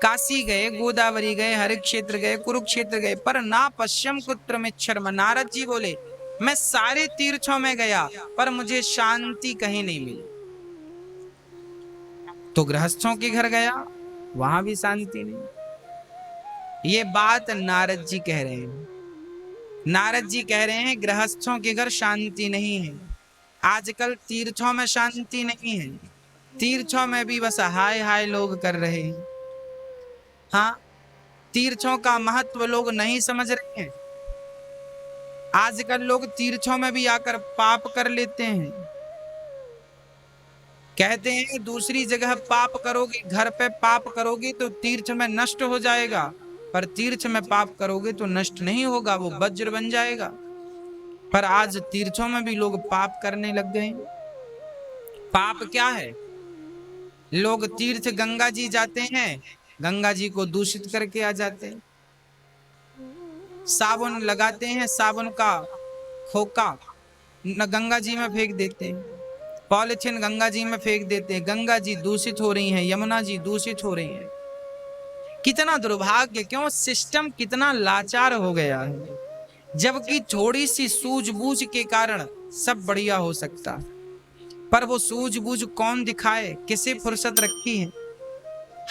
काशी गए, गोदावरी गए, हर क्षेत्र गए, कुरुक्षेत्र गए, पर ना पश्चिम कुत्र में शर्म। नारद जी बोले, मैं सारे तीर्थों में गया पर मुझे शांति कहीं नहीं मिली। तो गृहस्थों के घर गया, वहां भी शांति नहीं। ये बात नारद जी कह रहे हैं। नारद जी कह रहे हैं गृहस्थों के घर शांति नहीं है। आजकल तीर्थों में शांति नहीं है, तीर्थों में भी बस हाय हाय लोग कर रहे हैं। हाँ, तीर्थों का महत्व लोग नहीं समझ रहे हैं। आजकल लोग तीर्थों में भी आकर पाप कर लेते हैं। कहते हैं दूसरी जगह पाप करोगे, घर पे पाप करोगे तो तीर्थ में नष्ट हो जाएगा, पर तीर्थ में पाप करोगे तो नष्ट नहीं होगा, वो वज्र बन जाएगा। पर आज तीर्थों में भी लोग पाप करने लग गए। पाप क्या है? लोग तीर्थ गंगा जी जाते हैं, गंगा जी को दूषित करके आ जाते हैं। साबुन लगाते हैं, साबुन का खोका गंगा जी में फेंक देते हैं, पॉलिथीन गंगा जी में फेंक देते हैं। गंगा जी दूषित हो रही हैं, यमुना जी दूषित हो रही हैं। कितना दुर्भाग्य! क्यों सिस्टम कितना लाचार हो गया है। जबकि थोड़ी सी सूझबूझ के कारण सब बढ़िया हो सकता, पर वो सूझबूझ कौन दिखाए, किसे फुर्सत रखी है।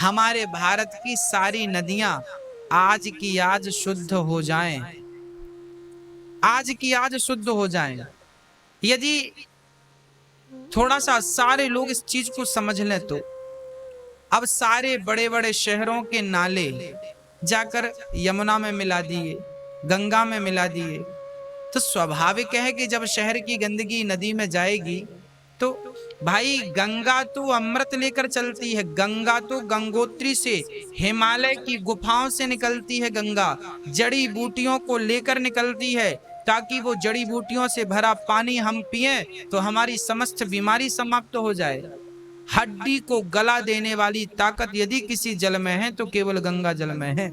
हमारे भारत की सारी नदियां आज की आज शुद्ध हो जाएं, आज की आज शुद्ध हो जाएं। यदि थोड़ा सा सारे लोग इस चीज को समझ लें तो अब सारे बड़े बड़े शहरों के नाले जाकर यमुना में मिला दिए, गंगा में मिला दिए, तो स्वाभाविक है कि जब शहर की गंदगी नदी में जाएगी तो भाई गंगा तो अमृत लेकर चलती है, गंगा तो गंगोत्री से, हिमालय की गुफाओं से निकलती है। गंगा जड़ी बूटियों को लेकर निकलती है, ताकि वो जड़ी बूटियों से भरा पानी हम पिए तो हमारी समस्त बीमारी समाप्त हो जाए। हड्डी को गला देने वाली ताकत यदि किसी जल में है तो केवल गंगा जल में है।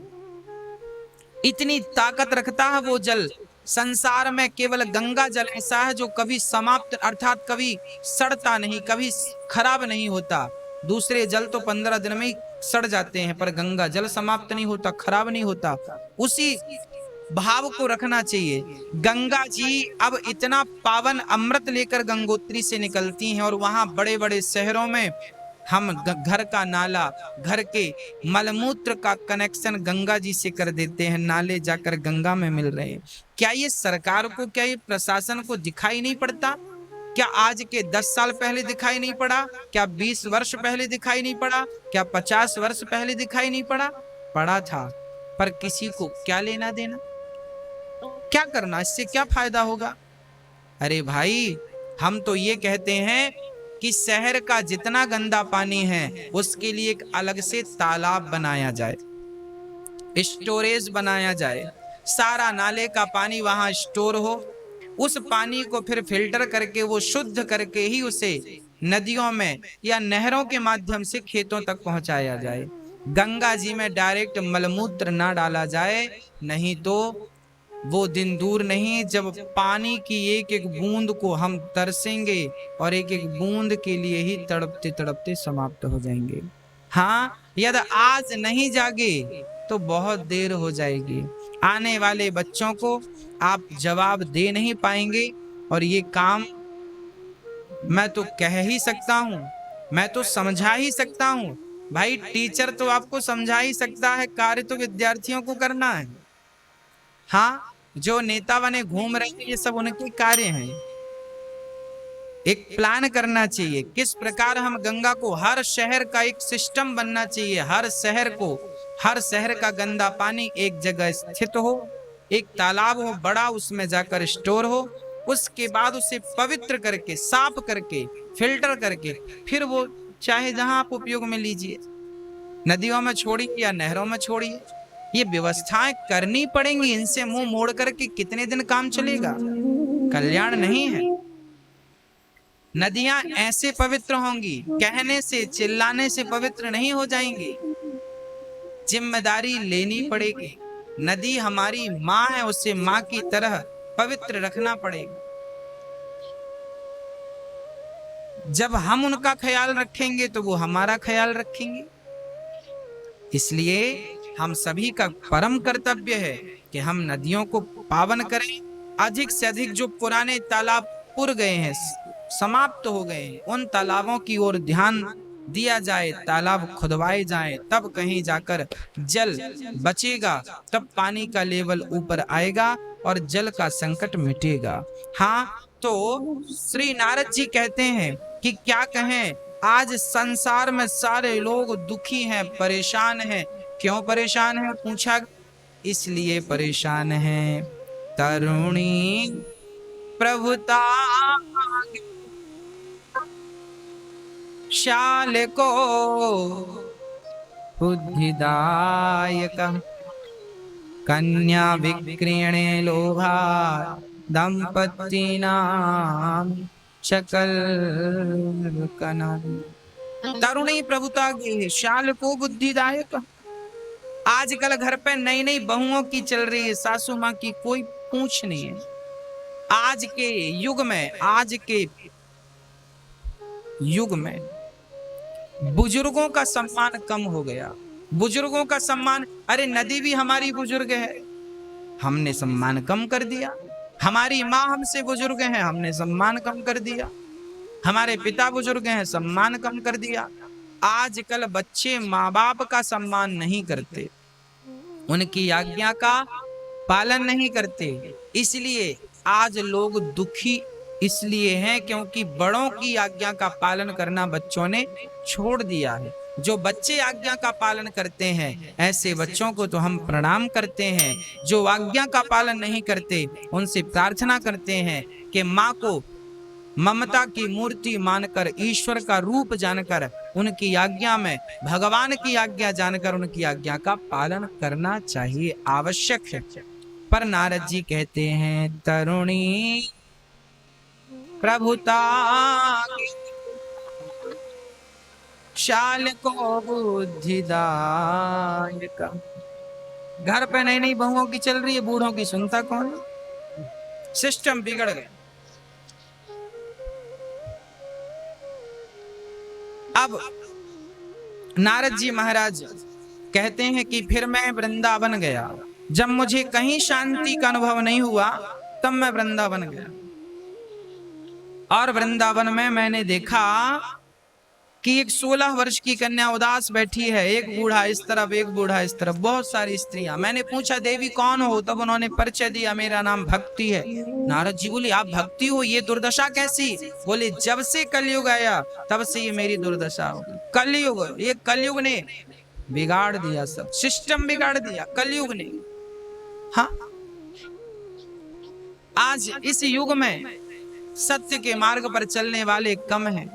इतनी ताकत रखता है वो जल। संसार में केवल गंगा जल ऐसा है जो कभी समाप्त अर्थात कभी सड़ता नहीं, कभी खराब नहीं होता। दूसरे जल तो 15 दिन में ही सड़ जाते हैं, पर गंगा जल समाप्त नहीं होता, खराब नहीं होता। उसी भाव को रखना चाहिए। गंगा जी अब इतना पावन अमृत लेकर गंगोत्री से निकलती हैं और वहां बड़े बड़े शहरों में हम घर का नाला, घर के मलमूत्र का कनेक्शन गंगा जी से कर देते हैं, नाले जाकर गंगा में मिल रहे हैं। क्या ये सरकार को, क्या ये प्रशासन को दिखाई नहीं पड़ता? क्या आज के 10 साल पहले दिखाई नहीं पड़ा? क्या 20 वर्ष पहले दिखाई नहीं पड़ा? क्या 50 वर्ष पहले दिखाई नहीं पड़ा? पड़ा था, पर किसी को क्या लेना देना? क्या करना, इससे क्या फायदा होगा? अरे भाई, हम तो ये कहते हैं कि शहर का जितना गंदा पानी है उसके लिए एक अलग से तालाब बनाया जाए, स्टोरेज बनाया जाए, सारा नाले का पानी वहां स्टोर हो, उस पानी को फिर फिल्टर करके वो शुद्ध करके ही उसे नदियों में या नहरों के माध्यम से खेतों तक पहुंचाया जाए। गंगा जी में डायरेक्ट मलमूत्र ना डाला जाए, नहीं तो वो दिन दूर नहीं जब पानी की एक एक बूंद को हम तरसेंगे और एक एक बूंद के लिए ही तड़पते तड़पते समाप्त हो जाएंगे। हाँ, यदि आज नहीं जागे तो बहुत देर हो जाएगी। आने वाले बच्चों को आप जवाब दे नहीं पाएंगे। और ये काम मैं तो कह ही सकता हूं, मैं तो समझा ही सकता हूं। भाई, टीचर तो आपको समझा ही सकता है, कार्य तो विद्यार्थियों को करना है। हाँ, जो नेता बने घूम रहे हैं ये सब उनके कार्य हैं। एक प्लान करना चाहिए किस प्रकार हम गंगा को, हर शहर का एक सिस्टम बनना चाहिए, हर शहर को, हर शहर का गंदा पानी एक जगह स्थित हो, एक तालाब हो बड़ा, उसमें जाकर स्टोर हो, उसके बाद उसे पवित्र करके, साफ करके, फिल्टर करके फिर वो चाहे जहां आप उपयोग में लीजिए, नदियों में छोड़िए या नहरों में छोड़िए। ये व्यवस्थाएं करनी पड़ेंगी, इनसे मुंह मोड़ करके कितने दिन काम चलेगा? कल्याण नहीं है। नदियां ऐसे पवित्र होंगी, कहने से, चिल्लाने से पवित्र नहीं हो जाएंगी। जिम्मेदारी लेनी पड़ेगी। नदी हमारी माँ है, उसे माँ की तरह पवित्र रखना पड़ेगा। जब हम उनका ख्याल रखेंगे तो वो हमारा ख्याल रखेंगे। इसलिए हम सभी का परम कर्तव्य है कि हम नदियों को पावन करें। अधिक से अधिक जो पुराने तालाब पुर गए हैं, समाप्त हो गए हैं, उन तालाबों की ओर ध्यान दिया जाए, तालाब खुदवाए जाएं, तब कहीं जाकर जल बचेगा, तब पानी का लेवल ऊपर आएगा और जल का संकट मिटेगा। हाँ, तो श्री नारद जी कहते हैं कि क्या कहें, आज संसार में सारे लोग दुखी हैं, परेशान हैं। क्यों परेशान है पूछा? इसलिए परेशान है तरुणी प्रभुता शाल को बुद्धिदायक कन्या विक्रीणे लोभा दंपतीनाम शकल कनम। तरुणी प्रभुता के शाल को बुद्धिदायक। आजकल घर पे नई नई बहुओं की चल रही है, सासू माँ की कोई पूछ नहीं है। आज के युग में, आज के युग में बुजुर्गों का सम्मान कम हो गया। बुजुर्गों का सम्मान, अरे नदी भी हमारी बुजुर्ग है, हमने सम्मान कम कर दिया। हमारी माँ हमसे बुजुर्ग है, हमने सम्मान कम कर दिया। हमारे पिता बुजुर्ग हैं, सम्मान कम कर दिया। आजकल बच्चे माँ बाप का सम्मान नहीं करते, उनकी आज्ञा का पालन नहीं करते। इसलिए आज लोग दुखी इसलिए हैं क्योंकि बड़ों की आज्ञा का पालन करना बच्चों ने छोड़ दिया है। जो बच्चे आज्ञा का पालन करते हैं ऐसे बच्चों को तो हम प्रणाम करते हैं। जो आज्ञा का पालन नहीं करते उनसे प्रार्थना करते हैं कि माँ को ममता की मूर्ति मानकर, ईश्वर का रूप जानकर, उनकी आज्ञा में, भगवान की आज्ञा जानकर उनकी आज्ञा का पालन करना चाहिए, आवश्यक है। पर नारद जी कहते हैं तरुणी प्रभुता शाल को बुद्धिदायक घर पे नई नई बहुओं की चल रही है, बूढ़ों की सुनता कौन है? सिस्टम बिगड़ गया। अब नारद जी महाराज कहते हैं कि फिर मैं वृंदावन गया, जब मुझे कहीं शांति का अनुभव नहीं हुआ तब मैं वृंदावन गया, और वृंदावन में मैंने देखा कि एक 16 वर्ष की कन्या उदास बैठी है, एक बूढ़ा इस तरफ एक बूढ़ा इस तरफ, बहुत सारी स्त्रियां। मैंने पूछा देवी कौन हो? तब उन्होंने परिचय दिया, मेरा नाम भक्ति है। नारद जी बोले आप भक्ति हो, ये दुर्दशा कैसी? बोले जब से कलयुग आया तब से ये मेरी दुर्दशा हो गई। कलयुग, ये कलयुग ने बिगाड़ दिया, सब सिस्टम बिगाड़ दिया कलयुग ने। हाँ, आज इस युग में सत्य के मार्ग पर चलने वाले कम हैं,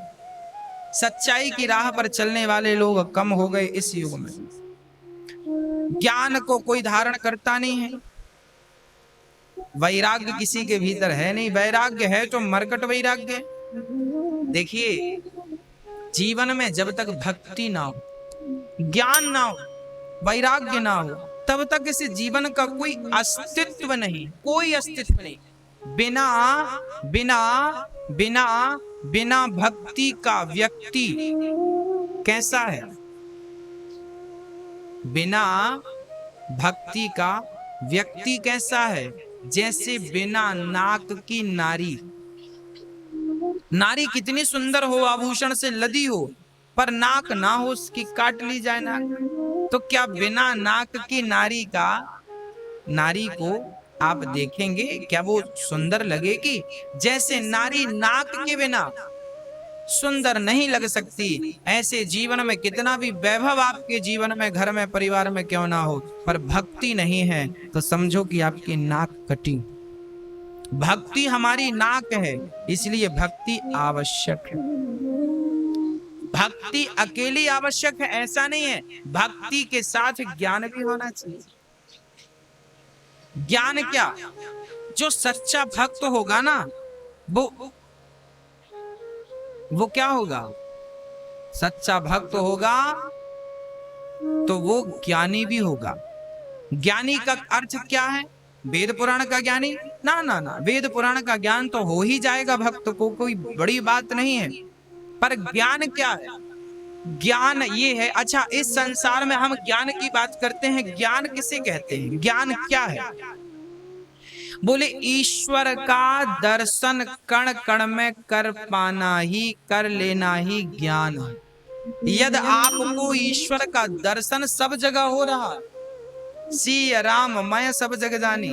सच्चाई की राह पर चलने वाले लोग कम हो गए इस युग में। ज्ञान को कोई धारण करता नहीं है, वैराग्य किसी के भीतर है नहीं। वैराग्य है तो मरकट वैराग्य। देखिए, जीवन में जब तक भक्ति ना हो, ज्ञान ना हो, वैराग्य ना हो, तब तक इस जीवन का कोई अस्तित्व नहीं, कोई अस्तित्व नहीं। बिना बिना बिना बिना भक्ति का व्यक्ति कैसा है? बिना भक्ति का व्यक्ति कैसा है? जैसे बिना नाक की नारी। नारी कितनी सुंदर हो, आभूषण से लदी हो, पर नाक ना हो, उसकी काट ली जाए नाक, तो क्या बिना नाक की नारी को आप देखेंगे, क्या वो सुंदर लगेगी? जैसे नारी नाक के बिना सुंदर नहीं लग सकती, ऐसे जीवन में कितना भी वैभव आपके जीवन में, घर में, परिवार में क्यों ना हो, पर भक्ति नहीं है तो समझो कि आपकी नाक कटी। भक्ति हमारी नाक है, इसलिए भक्ति आवश्यक है। भक्ति अकेली आवश्यक है ऐसा नहीं है, भक्ति के साथ ज्ञान भी होना चाहिए। ज्ञान क्या? जो सच्चा भक्त होगा ना, वो क्या होगा? सच्चा भक्त होगा तो वो ज्ञानी भी होगा। ज्ञानी का अर्थ क्या है? वेद पुराण का ज्ञानी? ना ना ना, वेद पुराण का ज्ञान तो हो ही जाएगा भक्त को, कोई बड़ी बात नहीं है। पर ज्ञान क्या है? ज्ञान ये है, अच्छा इस संसार में हम ज्ञान की बात करते हैं, ज्ञान किसे कहते हैं? ज्ञान क्या है? बोले ईश्वर का दर्शन कण कण में कर पाना ही, कर लेना ही ज्ञान है। यदि आपको ईश्वर का दर्शन सब जगह हो रहा, सी राम मैं सब जगह जानी,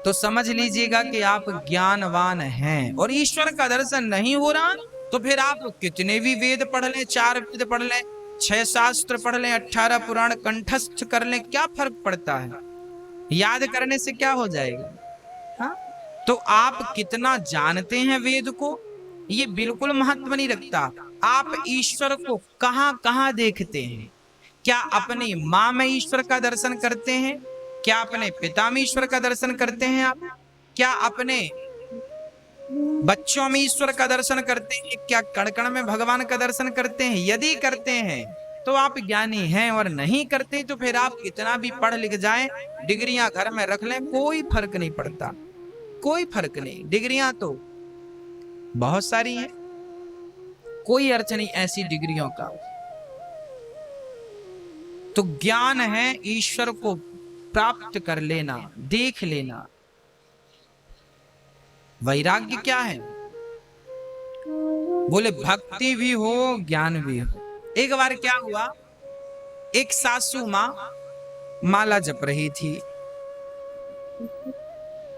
तो समझ लीजिएगा कि आप ज्ञानवान हैं। और ईश्वर का दर्शन नहीं हो रहा तो फिर आप कितने भी वेद पढ़ लें, 4 वेद पढ़ लें, 6 शास्त्र पढ़ लें, 18 पुराण कंठस्थ कर लें, क्या फर्क पड़ता है? याद करने से क्या हो जाएगा? हाँ? तो आप कितना जानते हैं वेद को, ये बिल्कुल महत्व नहीं रखता। आप ईश्वर को कहां कहां देखते हैं? क्या अपनी माँ में ईश्वर का दर्शन करते हैं? क्या अपने पिता में ईश्वर का दर्शन करते हैं आप? क्या अपने बच्चों में ईश्वर का दर्शन करते हैं? क्या कण कण में भगवान का दर्शन करते हैं? यदि करते हैं तो आप ज्ञानी हैं, और नहीं करते तो फिर आप कितना भी पढ़ लिख जाएं, डिग्रियां घर में रख लें, कोई फर्क नहीं पड़ता, कोई फर्क नहीं। डिग्रियां तो बहुत सारी हैं, कोई अर्थ नहीं ऐसी डिग्रियों का। तो ज्ञान है ईश्वर को प्राप्त कर लेना, देख लेना। वैराग्य क्या है? बोले भक्ति भी हो, ज्ञान भी हो। एक बार क्या हुआ, एक सासू मां माला जप रही थी,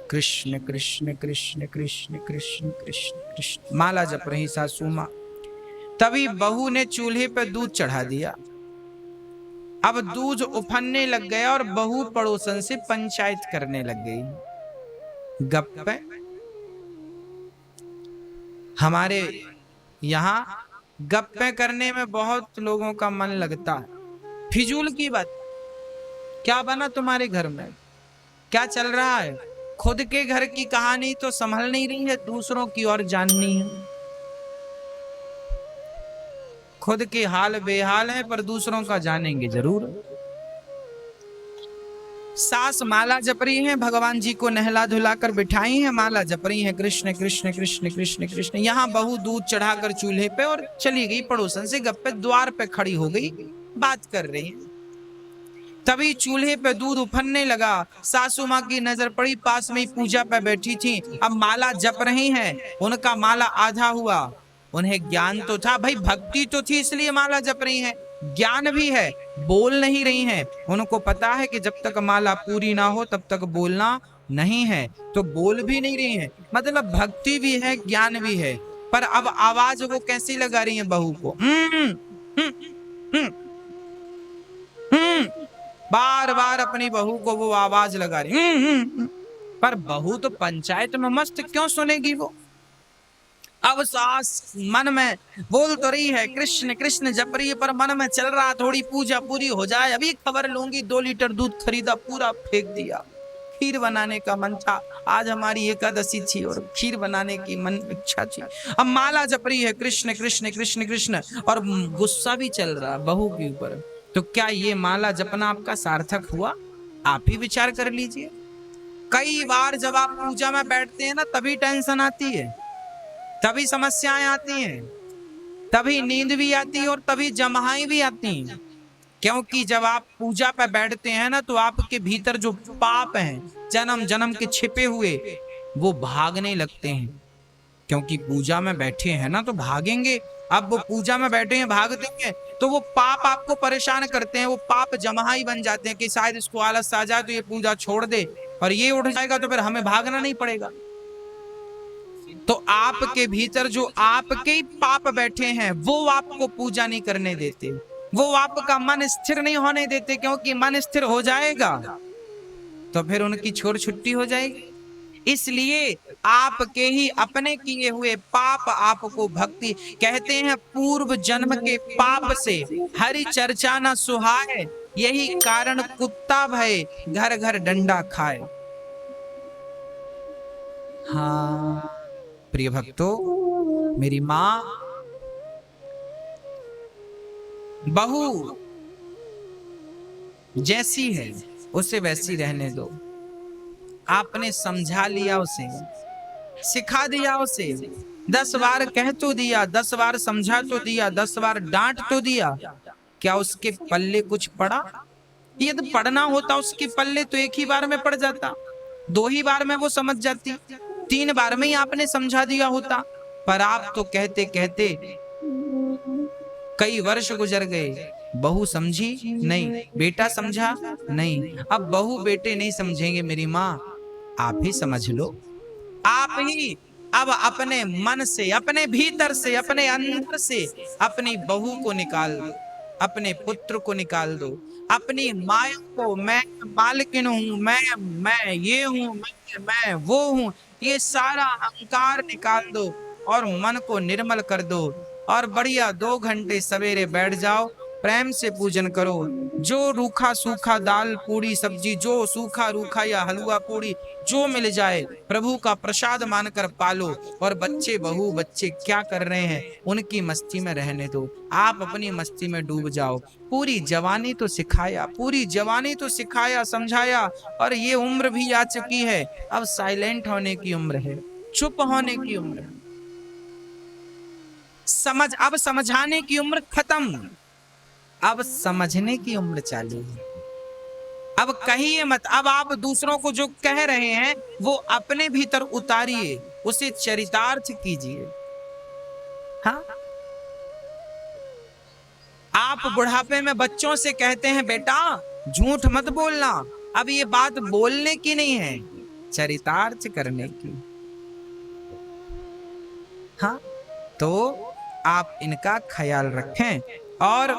कृष्ण कृष्ण कृष्ण कृष्ण कृष्ण कृष्ण कृष्ण, माला जप रही सासू मां। तभी बहू ने चूल्हे पर दूध चढ़ा दिया। अब दूध उफनने लग गया और बहू पड़ोसन से पंचायत करने लग गई। गप्पे हमारे यहाँ गप्पे करने में बहुत लोगों का मन लगता है। फिजूल की बात, क्या बना तुम्हारे घर में, क्या चल रहा है? खुद के घर की कहानी तो संभल नहीं रही है, दूसरों की और जाननी है। खुद के हाल बेहाल है पर दूसरों का जानेंगे जरूर। सास माला जप रही है, भगवान जी को नहला धुला कर बिठाई है, माला जप रही है, कृष्ण कृष्ण कृष्ण कृष्ण कृष्ण। यहाँ बहू दूध चढ़ाकर चूल्हे पे और चली गई पड़ोसन से गप्पे, द्वार पे खड़ी हो गई, बात कर रही है। तभी चूल्हे पे दूध उफनने लगा। सासू माँ की नजर पड़ी, पास में ही पूजा पे बैठी थी, अब माला जप रही हैं, उनका माला आधा हुआ। उन्हें ज्ञान तो था भाई, भक्ति तो थी इसलिए माला जप रही हैं, ज्ञान भी है, बोल नहीं रही हैं। उनको पता है कि जब तक माला पूरी ना हो तब तक बोलना नहीं है, तो बोल भी नहीं रही हैं। मतलब भक्ति भी है, ज्ञान भी है, पर अब आवाज वो कैसी लगा रही है बहू को, बार बार अपनी बहू को वो आवाज लगा रही। पर बहू तो पंचायत में मस्त, क्यों सुनेगी वो। अब सास मन में बोल तो रही है, कृष्ण कृष्ण जप रही है, पर मन में चल रहा थोड़ी पूजा पूरी हो जाए, अभी खबर लूंगी। 2 लीटर दूध खरीदा, पूरा फेंक दिया। खीर बनाने का मन था, आज हमारी एकादशी थी और खीर बनाने की मन इच्छा थी। अब माला जप रही है, कृष्ण कृष्ण कृष्ण कृष्ण, और गुस्सा भी चल रहा बहू के ऊपर। तो क्या ये माला जपना आपका सार्थक हुआ? आप ही विचार कर लीजिए। कई बार जब आप पूजा में बैठते हैं ना, तभी टेंशन आती है, तभी समस्याएं आती हैं, तभी नींद भी आती है और तभी जम्हाई भी आती हैं। क्योंकि जब आप पूजा पे बैठते हैं ना, तो आपके भीतर जो पाप हैं, जन्म जन्म के छिपे हुए, वो भागने लगते हैं। क्योंकि पूजा में बैठे हैं ना, तो भागेंगे। अब वो पूजा में बैठे हैं, भागते हैं, तो वो पाप आपको परेशान करते हैं। वो पाप जमाई बन जाते हैं कि शायद इसको आलस आ जाए तो ये पूजा छोड़ दे, और ये उठ जाएगा तो फिर हमें भागना नहीं पड़ेगा। तो आपके भीतर जो आपके ही पाप बैठे हैं, वो आपको पूजा नहीं करने देते, वो आपका मन स्थिर नहीं होने देते। क्योंकि मन स्थिर हो जाएगा तो फिर उनकी छोड़ छुट्टी हो जाएगी। इसलिए आपके ही अपने किए हुए पाप आपको भक्ति, कहते हैं पूर्व जन्म के पाप से हरि चर्चा न सुहाए, यही कारण कुत्ता भय घर घर डंडा खाए। हाँ प्रिय भक्तों, मेरी मां बहू जैसी है उसे वैसी रहने दो। आपने समझा लिया उसे, सिखा दिया उसे, 10 बार कह तो दिया, 10 बार समझा तो दिया, 10 बार डांट तो दिया, क्या उसके पल्ले कुछ पड़ा? यदि पढ़ना होता उसके पल्ले तो एक ही बार में पड़ जाता, 2 ही बार में वो समझ जाती, 3 बार में ही आपने समझा दिया होता। पर आप तो कहते कहते कई वर्ष गुजर गए, बहू समझी नहीं, बेटा समझा नहीं। अब बहू बेटे नहीं समझेंगे मेरी माँ, आप ही समझ लो। आप ही अब अपने मन से, अपने भीतर से, अपने अंदर से अपनी बहू को निकाल दो, अपने पुत्र को निकाल दो, अपनी माया को, मैं मालकिन हूं, मैं ये हूं, मैं वो हूं, ये सारा अहंकार निकाल दो और मन को निर्मल कर दो। और बढ़िया 2 घंटे सवेरे बैठ जाओ, प्रेम से पूजन करो। जो रूखा सूखा दाल पूड़ी सब्जी, जो सूखा रूखा या हलवा पूड़ी जो मिल जाए, प्रभु का प्रसाद मानकर पालो। और बच्चे बहू बच्चे क्या कर रहे हैं, उनकी मस्ती में रहने दो, आप अपनी मस्ती में डूब जाओ। पूरी जवानी तो सिखाया, पूरी जवानी तो सिखाया समझाया, और ये उम्र भी आ चुकी है, अब साइलेंट होने की उम्र है, चुप होने की उम्र है। अब समझाने की उम्र खत्म, अब समझने की उम्र चालू है। अब कहिए मत, अब आप दूसरों को जो कह रहे हैं वो अपने भीतर उतारिए, उसे चरितार्थ कीजिए। हाँ, आप बुढ़ापे में बच्चों से कहते हैं बेटा झूठ मत बोलना, अब ये बात बोलने की नहीं है, चरितार्थ करने की। हाँ, तो आप इनका ख्याल रखें। और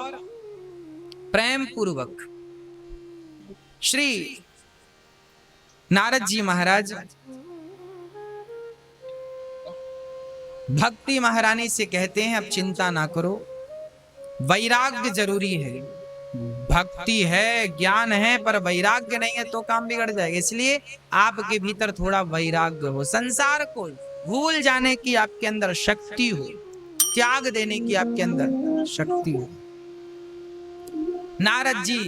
प्रेम पूर्वक श्री नारद जी महाराज भक्ति महारानी से कहते हैं, अब चिंता ना करो, वैराग्य जरूरी है। भक्ति है, ज्ञान है, पर वैराग्य नहीं है तो काम बिगड़ जाएगा। इसलिए आपके भीतर थोड़ा वैराग्य हो, संसार को भूल जाने की आपके अंदर शक्ति हो, त्याग देने की आपके अंदर शक्ति हो। नारद जी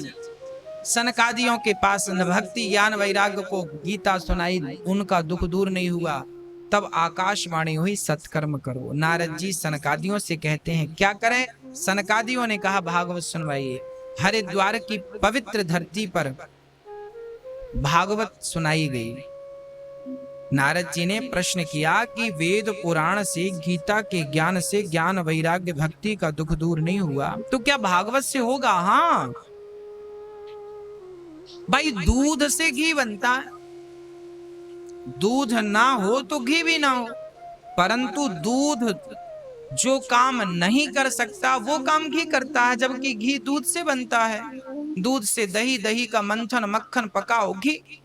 सनकादियों के पास न भक्ति ज्ञान वैराग्य को गीता सुनाई, उनका दुख दूर नहीं हुआ। तब आकाशवाणी हुई, सत्कर्म करो। नारद जी सनकादियों से कहते हैं क्या करें? सनकादियों ने कहा भागवत सुनवाइए। हरिद्वार की पवित्र धरती पर भागवत सुनाई गई। नारद जी ने प्रश्न किया कि वेद पुराण से, गीता के ज्ञान से ज्ञान वैराग्य भक्ति का दुख दूर नहीं हुआ तो क्या भागवत से होगा? हाँ भाई, दूध से घी बनता है, दूध ना हो तो घी भी ना हो, परंतु दूध जो काम नहीं कर सकता वो काम घी करता है, जबकि घी दूध से बनता है। दूध से दही, दही का मंथन, मक्खन पकाओ, घी।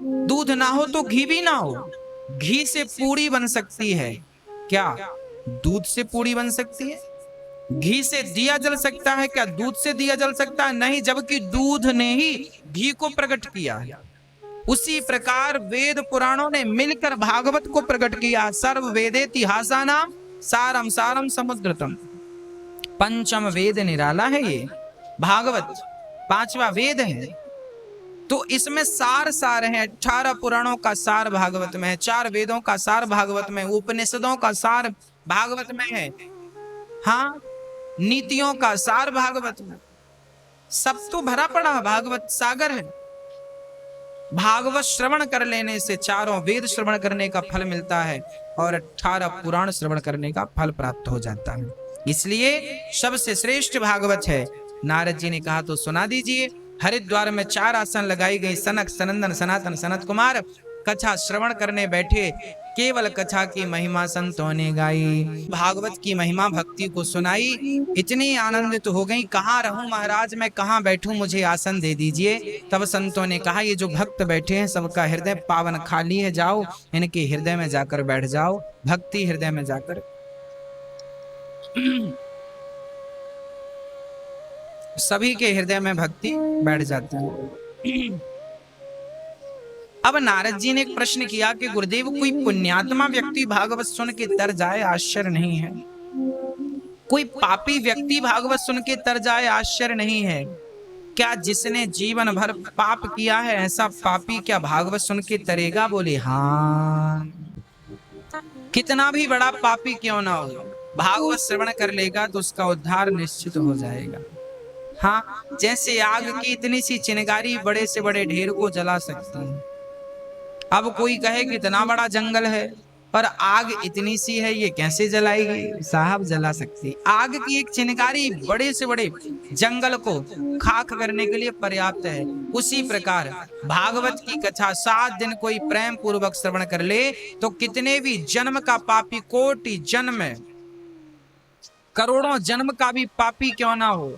दूध ना हो तो घी भी ना हो। घी से पूड़ी बन सकती है, क्या दूध से पूड़ी बन सकती है? घी से दिया जल सकता है, क्या दूध से दिया जल सकता है? नहीं, जबकि दूध ने ही घी को प्रकट किया है। उसी प्रकार वेद पुराणों ने मिलकर भागवत को प्रकट किया। सर्व वेदेतिहासानाम सारम सारम समुद्रतम। पंचम वेद निराला है ये भागवत, पांचवा वेद है। तो इसमें सार सार है। 18 पुराणों का सार भागवत में है, 4 वेदों का सार भागवत में, उपनिषदों का सार भागवत में है, हाँ, नीतियों का सार भागवत में। सब तो भरा पड़ा भागवत सागर है। भागवत श्रवण कर लेने से 4 वेद श्रवण करने का फल मिलता है और 18 पुराण श्रवण करने का फल प्राप्त हो जाता है। इसलिए सबसे श्रेष्ठ भागवत है। नारद जी ने कहा तो सुना दीजिए। हरिद्वार में 4 आसन लगाई गई। सनक, सनंदन, सनातन, सनत कुमार कथा श्रवण करने बैठे। केवल कथा की महिमा संतों ने गाई, भागवत की महिमा भक्ति को सुनाई। इतनी आनंदित हो गई, कहाँ रहूं महाराज, मैं कहाँ बैठूं, मुझे आसन दे दीजिए। तब संतों ने कहा ये जो भक्त बैठे हैं सबका हृदय पावन खाली है, जाओ इनके हृदय में जाकर बैठ जाओ। भक्ति हृदय में जाकर सभी के हृदय में भक्ति बैठ जाती है। अब नारद जी ने एक प्रश्न किया कि गुरुदेव कोई पुण्यात्मा व्यक्ति भागवत सुन के तर जाए, आश्चर्य नहीं है? कोई पापी व्यक्ति भागवत सुन के तर जाए, आश्चर्य नहीं है? क्या जिसने जीवन भर पाप किया है ऐसा पापी क्या भागवत सुन के तरेगा? बोले हाँ, कितना भी बड़ा पापी क्यों ना हो, भागवत श्रवण कर लेगा तो उसका उद्धार निश्चित हो जाएगा। हाँ, जैसे आग की इतनी सी चिंगारी बड़े से बड़े ढेर को जला सकती है। अब कोई कहे कि इतना बड़ा जंगल है पर आग इतनी सी है, ये कैसे जलाएगी? साहब जला सकती। आग की एक चिंगारी बड़े से बड़े जंगल को खाक करने के लिए पर्याप्त है। उसी प्रकार भागवत की कथा 7 दिन कोई प्रेम पूर्वक श्रवण कर ले तो कितने भी जन्म का पापी, कोटि जन्म, करोड़ों जन्म का भी पापी क्यों ना हो,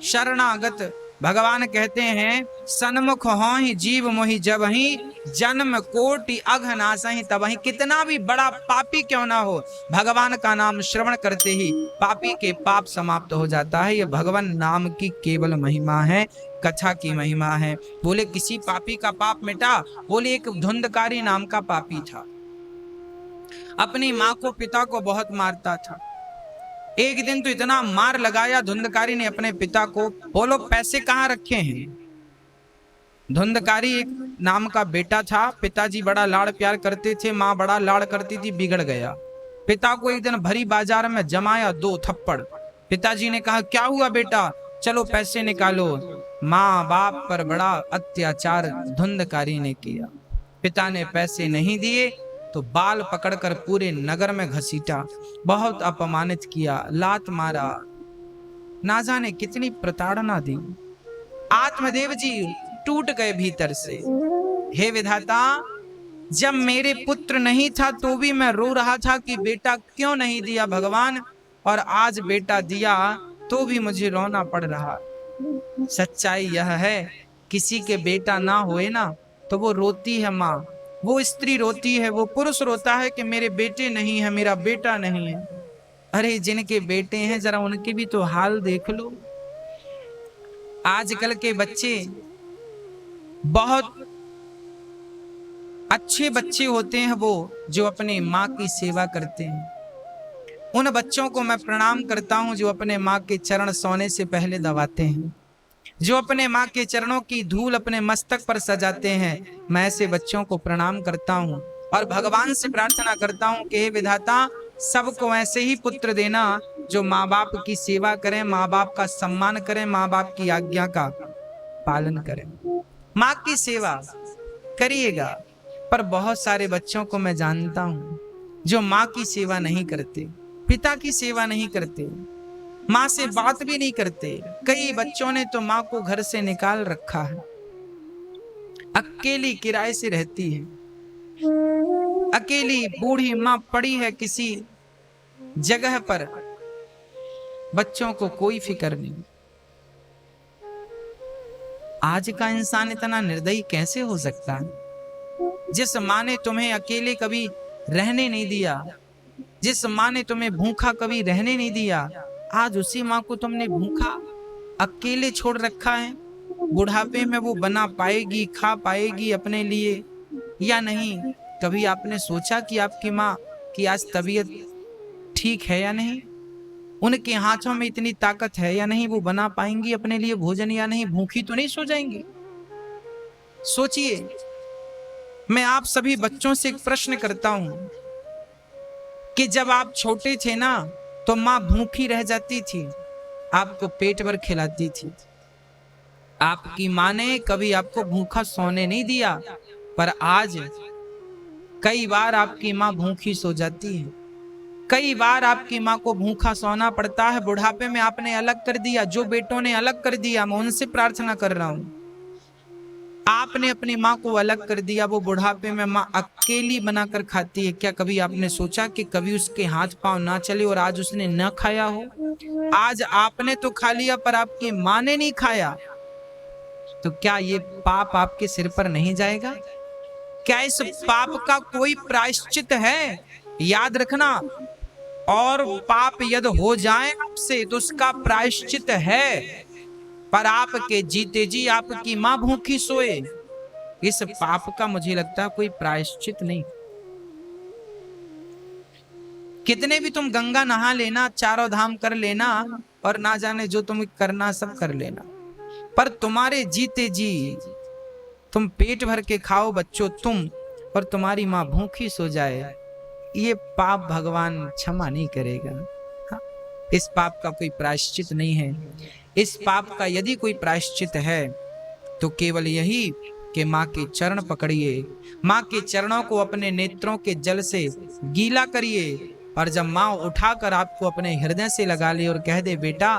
शरणागत भगवान कहते हैं सन्मुख होहि जीव मोहि जब ही जन्म कोटि अघनासहि तबहि। कितना भी बड़ा पापी क्यों ना हो, भगवान का नाम श्रवण करते ही पापी के पाप समाप्त हो जाता है। यह भगवान नाम की केवल महिमा है, कथा की महिमा है। बोले किसी पापी का पाप मिटा? बोले एक धुंधकारी नाम का पापी था, अपनी माँ को पिता को बहुत मारता था। एक दिन तो इतना मार लगाया धुंधकारी ने अपने पिता को। बोलो पैसे कहाँ रखे हैं? धुंधकारी एक नाम का बेटा था, पिताजी बड़ा लाड़ प्यार करते थे, माँ बड़ा लाड़ करती थी, बिगड़ गया। पिता को एक दिन भरी बाजार में जमाया 2 थप्पड़। पिताजी ने कहा क्या हुआ बेटा, चलो पैसे निकालो। माँ बाप पर बड़ा अत्याचार धुंधकारी ने किया। पिता ने पैसे नहीं दिए तो बाल पकड़कर पूरे नगर में घसीटा, बहुत अपमानित किया, लात मारा, ना जाने कितनी प्रताड़ना दी। आत्मदेव जी टूट गए भीतर से। हे विधाता, जब मेरे पुत्र नहीं था तो भी मैं रो रहा था कि बेटा क्यों नहीं दिया भगवान, और आज बेटा दिया तो भी मुझे रोना पड़ रहा। सच्चाई यह है, किसी के बेटा ना होए ना तो वो रोती है माँ, वो स्त्री रोती है, वो पुरुष रोता है कि मेरे बेटे नहीं है, मेरा बेटा नहीं है। अरे जिनके बेटे हैं जरा उनके भी तो हाल देख लो। आजकल के बच्चे बहुत अच्छे बच्चे होते हैं वो जो अपने माँ की सेवा करते हैं। उन बच्चों को मैं प्रणाम करता हूं जो अपने माँ के चरण सोने से पहले दबाते हैं। जो अपने माँ के चरणों की धूल अपने मस्तक पर सजाते हैं, मैं ऐसे बच्चों को प्रणाम करता हूँ और भगवान से प्रार्थना करता हूँ कि हे विधाता, सबको ऐसे ही पुत्र देना जो माँ बाप की सेवा करें, माँ बाप का सम्मान करें, माँ बाप की आज्ञा का पालन करें। माँ की सेवा करिएगा, पर बहुत सारे बच्चों को मैं जानता हूं जो माँ की सेवा नहीं करते, पिता की सेवा नहीं करते, माँ से बात भी नहीं करते। कई बच्चों ने तो माँ को घर से निकाल रखा है, अकेली किराए से रहती है, अकेली बूढ़ी माँ पड़ी है किसी जगह पर, बच्चों को कोई फिक्र नहीं। आज का इंसान इतना निर्दयी कैसे हो सकता है? जिस माँ ने तुम्हें अकेले कभी रहने नहीं दिया, जिस माँ ने तुम्हें भूखा कभी रहने नहीं दिया, आज उसी माँ को तुमने भूखा अकेले छोड़ रखा है। बुढ़ापे में वो बना पाएगी, खा पाएगी अपने लिए या नहीं? कभी आपने सोचा कि आपकी माँ की आज तबीयत ठीक है या नहीं? उनके हाथों में इतनी ताकत है या नहीं? वो बना पाएंगी अपने लिए भोजन या नहीं? भूखी तो नहीं सो जाएंगी? सोचिए। मैं आप सभी बच्चों से एक प्रश्न करता हूं कि जब आप छोटे थे ना, तो माँ भूखी रह जाती थी, आपको पेट भर खिलाती थी। आपकी माँ ने कभी आपको भूखा सोने नहीं दिया, पर आज कई बार आपकी माँ भूखी सो जाती है। कई बार आपकी माँ को भूखा सोना पड़ता है। बुढ़ापे में आपने अलग कर दिया, जो बेटों ने अलग कर दिया, मैं उनसे प्रार्थना कर रहा हूं, आपने अपनी माँ को अलग कर दिया। वो बुढ़ापे में माँ अकेली बनाकर खाती है। क्या कभी आपने सोचा कि कभी उसके हाथ पांव ना चले और आज उसने न खाया हो? आज आपने तो खा लिया, पर आपकी माँ ने नहीं खाया, तो क्या ये पाप आपके सिर पर नहीं जाएगा? क्या इस पाप का कोई प्रायश्चित है? याद रखना, और पाप यदि हो जाए आपसे तो उसका प्रायश्चित है, पर आपके जीते जी आपकी मां भूखी सोए, इस पाप का मुझे लगता है कोई प्रायश्चित नहीं। कितने भी तुम गंगा नहा लेना, चारों धाम कर लेना, और ना जाने जो तुम करना सब कर लेना, पर तुम्हारे जीते जी तुम पेट भर के खाओ बच्चों तुम, और तुम्हारी मां भूखी सो जाए, ये पाप भगवान क्षमा नहीं करेगा। हाँ, इस पाप का कोई प्रायश्चित नहीं है। इस पाप का यदि कोई प्रायश्चित है तो केवल यही कि माँ के चरण पकड़िए, माँ के चरणों को अपने नेत्रों के जल से गीला करिए, और जब माँ उठाकर आपको अपने हृदय से लगा ले और कह दे, बेटा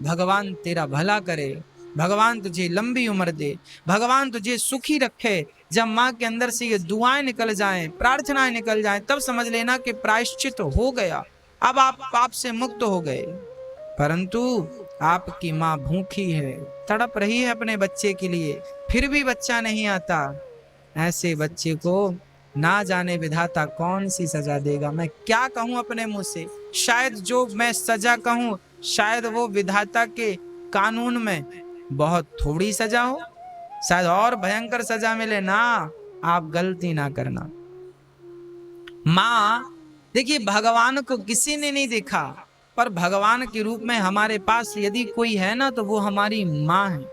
भगवान तेरा भला करे, भगवान तुझे लंबी उम्र दे, भगवान तुझे सुखी रखे, जब माँ के अंदर से ये दुआएं निकल जाएं, प्रार्थनाएं निकल जाएं, तब समझ लेना कि प्रायश्चित हो गया, अब आप पाप से मुक्त हो गए। परंतु आपकी माँ भूखी है, तड़प रही है अपने बच्चे के लिए, फिर भी बच्चा नहीं आता। ऐसे बच्चे को ना जाने विधाता कौन सी सजा देगा। मैं क्या कहूं अपने मुंह से? शायद जो मैं सजा कहूं, शायद वो विधाता के कानून में बहुत थोड़ी सजा हो, शायद और भयंकर सजा मिले ना। आप गलती ना करना। माँ, देखिए, भगवान को किसी ने नहीं देखा, पर भगवान के रूप में हमारे पास यदि कोई है ना, तो वो हमारी माँ है।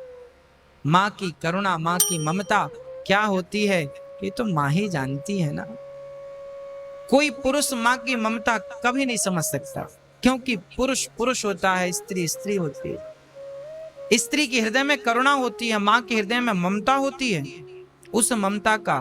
माँ की करुणा, माँ की ममता क्या होती है, ये तो माँ ही जानती है ना। कोई पुरुष माँ की ममता कभी नहीं समझ सकता, क्योंकि पुरुष पुरुष होता है, स्त्री स्त्री होती है। स्त्री के हृदय में करुणा होती है, माँ के हृदय में ममता होती है। उस ममता का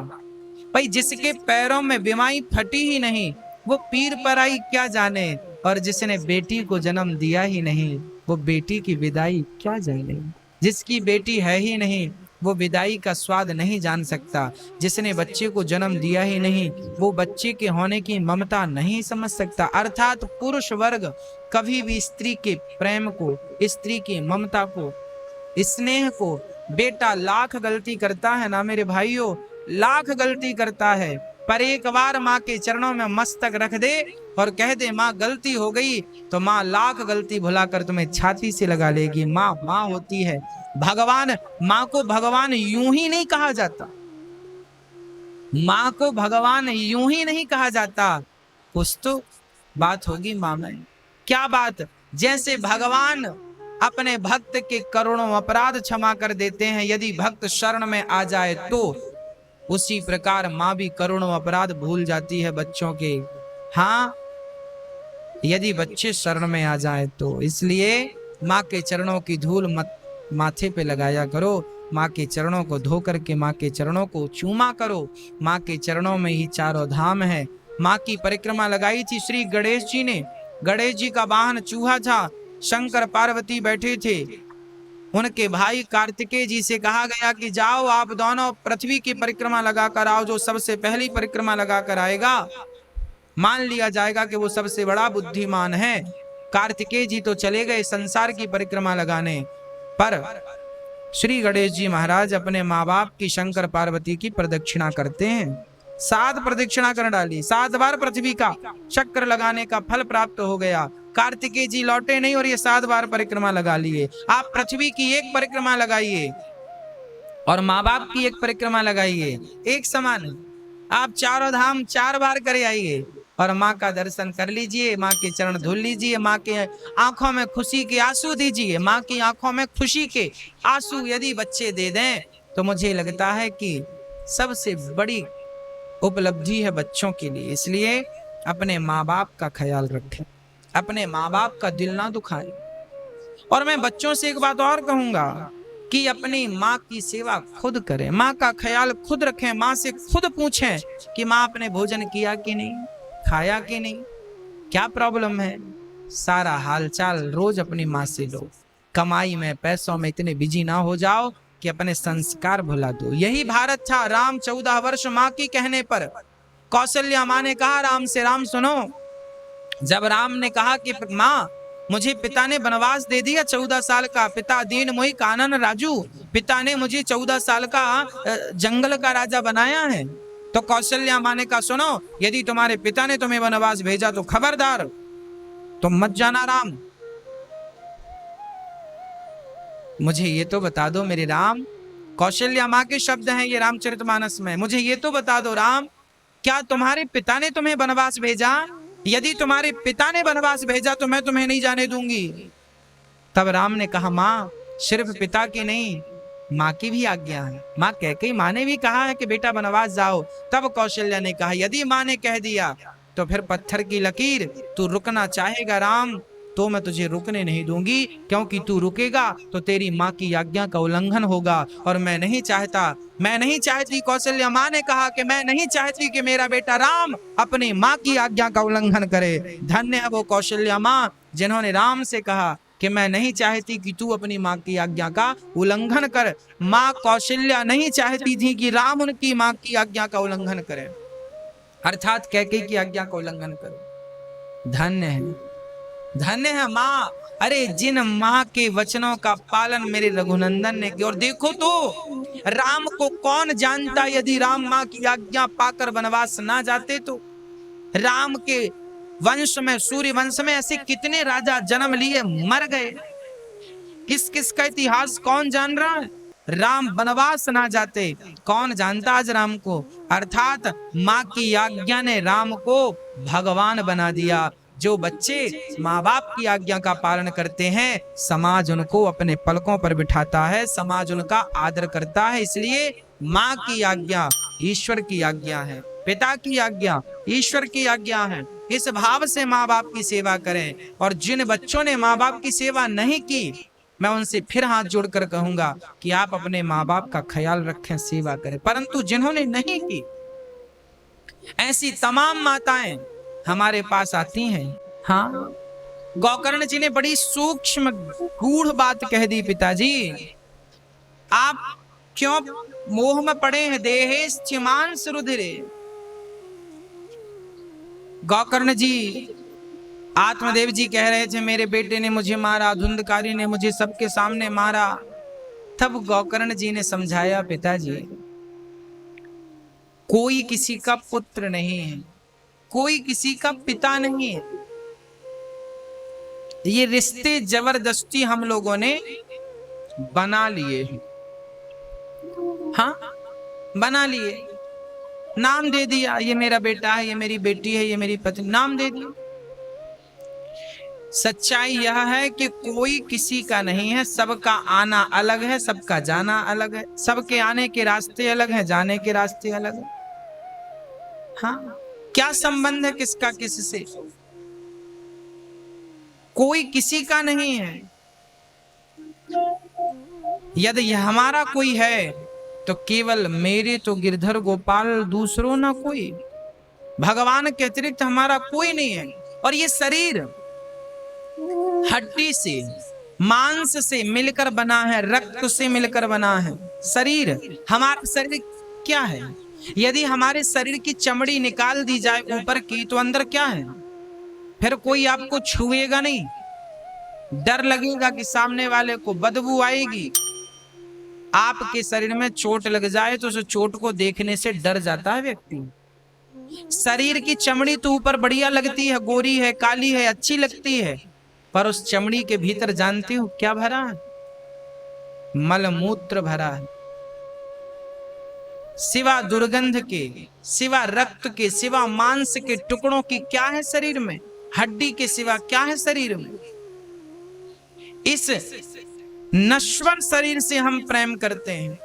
भाई, जिसके पैरों में बीमारी फटी ही नहीं, वो पीर पराई क्या जाने, और जिसने बेटी को जन्म दिया ही नहीं, वो बेटी की विदाई क्या जाने। जिसकी बेटी है ही नहीं, वो विदाई का स्वाद नहीं जान सकता। जिसने बच्चे को जन्म दिया ही नहीं, वो बच्चे के होने की ममता नहीं समझ सकता। अर्थात पुरुष वर्ग कभी भी स्त्री के प्रेम को, स्त्री की ममता को, स्नेह को, बेटा लाख गलती करता है ना मेरे भाइयों, लाख गलती करता है, पर एक बार माँ के चरणों में मस्तक रख दे और कह दे माँ गलती हो गई, तो माँ लाख गलती भुलाकर तुम्हें छाती से लगा लेगी। माँ माँ होती है। भगवान, माँ को भगवान यूं ही नहीं कहा जाता, माँ को भगवान यूं ही नहीं कहा जाता, कुछ तो बात होगी माँ में। क्या बात? जैसे भगवान अपने भक्त के करोड़ों अपराध क्षमा कर देते हैं यदि भक्त शरण में आ जाए तो। उसी प्रकार माँ भी करोड़ों अपराध भूल जाती है बच्चों के, हाँ, यदि बच्चे शरण में आ जाए तो। इसलिए माँ के चरणों की धूल मत माथे पे लगाया करो, माँ के चरणों को धो करके माँ के चरणों को चूमा करो। माँ के चरणों में ही चारों धाम है। माँ की परिक्रमा लगाई थी श्री गणेश जी ने। गणेश जी का वाहन चूहा था, शंकर पार्वती बैठे थे। उनके भाई कार्तिकेय जी से कहा गया कि जाओ आप दोनों पृथ्वी की परिक्रमा लगा कर आओ, जो सबसे पहली परिक्रमा लगा कर आएगा मान लिया जाएगा कि वो सबसे बड़ा बुद्धिमान है। कार्तिकेय जी तो चले गए संसार की परिक्रमा लगाने, पर श्री गणेश जी महाराज अपने माँ बाप की शंकर पार्वती की प्रदक्षिणा करते हैं। 7 प्रदक्षिणा कर डाली, 7 बार पृथ्वी का चक्कर लगाने का फल प्राप्त हो गया। कार्तिकेय जी लौटे नहीं और ये 7 बार परिक्रमा लगा लिए। आप पृथ्वी की एक परिक्रमा लगाइए और माँ बाप की एक परिक्रमा लगाइए, एक समान। आप चारों धाम 4 बार करे आइए और माँ का दर्शन कर लीजिए, माँ के चरण धुल लीजिए, माँ के आंखों में खुशी के आंसू दीजिए। माँ की आंखों में खुशी के आंसू यदि बच्चे दे दें तो मुझे लगता है कि सबसे बड़ी उपलब्धि है बच्चों के लिए। इसलिए अपने माँ बाप का ख्याल रखें, अपने माँ बाप का दिल ना दुखाएं। और मैं बच्चों से एक बात और कहूंगा कि अपनी माँ की सेवा खुद करें, माँ का ख्याल खुद रखें। माँ से खुद पूछें कि माँ आपने भोजन किया कि नहीं, खाया कि नहीं, क्या प्रॉब्लम है। सारा हालचाल रोज अपनी माँ से लो। कमाई में पैसों में इतने बिजी ना हो जाओ कि अपने संस्कार भुला दो। यही भारत था। राम 14 वर्ष माँ की कहने पर। कौशल्या माँ ने कहा राम से, राम सुनो, जब राम ने कहा कि माँ मुझे पिता ने वनवास दे दिया 14 साल का, पिता दीन मोहि कानन राजू, पिता ने मुझे 14 साल का जंगल का राजा बनाया है। तो कौशल्या माँ ने कहा सुनो, यदि तुम्हारे पिता ने तुम्हें वनवास भेजा तो खबरदार तुम मत जाना राम। मुझे ये तो बता दो मेरे राम, कौशल्या माँ के शब्द हैं ये रामचरितमानस में, मुझे ये तो बता दो राम, क्या तुम्हारे पिता ने तुम्हें वनवास भेजा? यदि तुम्हारे पिता ने वनवास भेजा तो मैं तुम्हें नहीं जाने दूंगी। तब राम ने कहा माँ सिर्फ पिता की नहीं, माँ की भी आज्ञा है। माँ कैकेयी माँ ने भी कहा है कि बेटा वनवास जाओ। तब कौशल्या ने कहा यदि माँ ने कह दिया तो फिर पत्थर की लकीर, तू रुकना चाहेगा राम तो मैं तुझे रुकने नहीं दूंगी, क्योंकि तू रुकेगा तो तेरी माँ की आज्ञा का उल्लंघन होगा और मैं नहीं चाहता, मैं नहीं चाहती। कौशल्या माँ ने कहा कि मैं नहीं चाहती कि मेरा बेटा राम अपनी माँ की आज्ञा का उल्लंघन करे। धन्य है वो कौशल्या माँ जिन्होंने राम से कहा कि मैं नहीं चाहती कि तू अपनी माँ की आज्ञा का उल्लंघन कर। माँ कौशल्या नहीं चाहती थी कि राम उनकी माँ की आज्ञा का उल्लंघन करे, अर्थात कैकेयी की आज्ञा का उल्लंघन करे। धन्य है, धन्य है माँ। अरे जिन माँ के वचनों का पालन मेरे रघुनंदन ने किया। और देखो तो राम को कौन जानता, यदि राम माँ की आज्ञा पाकर वनवास ना जाते तो। राम के वंश में, सूर्य वंश में ऐसे कितने राजा जन्म लिए मर गए, किस किस का इतिहास कौन जान रहा है। राम वनवास ना जाते कौन जानता आज राम को। अर्थात माँ की आज्ञा ने राम को भगवान बना दिया। जो बच्चे माँ बाप की आज्ञा का पालन करते हैं समाज उनको अपने पलकों पर बिठाता है, समाज उनका आदर करता है। इसलिए माँ की आज्ञा ईश्वर की आज्ञा है, पिता की आज्ञा ईश्वर की आज्ञा है। इस भाव से माँ बाप की सेवा करें। और जिन बच्चों ने माँ बाप की सेवा नहीं की मैं उनसे फिर हाथ जोड़कर कहूंगा कि आप अपने माँ बाप का ख्याल रखें, सेवा करें। परंतु जिन्होंने नहीं की ऐसी तमाम माताएं हमारे पास आती हैं। हाँ, गोकर्ण जी ने बड़ी सूक्ष्म गूढ़ बात कह दी, पिताजी आप क्यों मोह में पड़े हैं। देहेश्चिमांस रुधिरे। गोकर्ण जी, आत्मदेव जी कह रहे थे मेरे बेटे ने मुझे मारा, धुंधकारी ने मुझे सबके सामने मारा। तब गोकर्ण जी ने समझाया पिताजी कोई किसी का पुत्र नहीं है, कोई किसी का पिता नहीं है। ये रिश्ते जबरदस्ती हम लोगों ने बना लिए। हाँ, बना लिए, नाम दे दिया, ये मेरा बेटा है, ये मेरी बेटी है, ये मेरी पत्नी, नाम दे दिया। सच्चाई यह है कि कोई किसी का नहीं है, सबका आना अलग है, सबका जाना अलग है, सबके आने के रास्ते अलग हैं, जाने के रास्ते अलग हैं। हाँ, क्या संबंध है किसका किससे? कोई किसी का नहीं है। यदि हमारा कोई है तो केवल मेरे तो गिरधर गोपाल, दूसरों ना कोई। भगवान के अतिरिक्त हमारा कोई नहीं है। और ये शरीर हड्डी से मांस से मिलकर बना है, रक्त से मिलकर बना है शरीर। हमारा शरीर क्या है? यदि हमारे शरीर की चमड़ी निकाल दी जाए ऊपर की, तो अंदर क्या है? फिर कोई आपको छुएगा नहीं, डर लगेगा कि सामने वाले को बदबू आएगी। आपके शरीर में चोट लग जाए तो उस चोट को देखने से डर जाता है व्यक्ति। शरीर की चमड़ी तो ऊपर बढ़िया लगती है, गोरी है, काली है, अच्छी लगती है, पर उस चमड़ी के भीतर जानते हो क्या भरा है? मलमूत्र भरा है। सिवा दुर्गंध के, सिवा रक्त के, सिवा मांस के टुकड़ों की क्या है शरीर में? हड्डी के सिवा क्या है शरीर में? इस नश्वर शरीर से हम प्रेम करते हैं।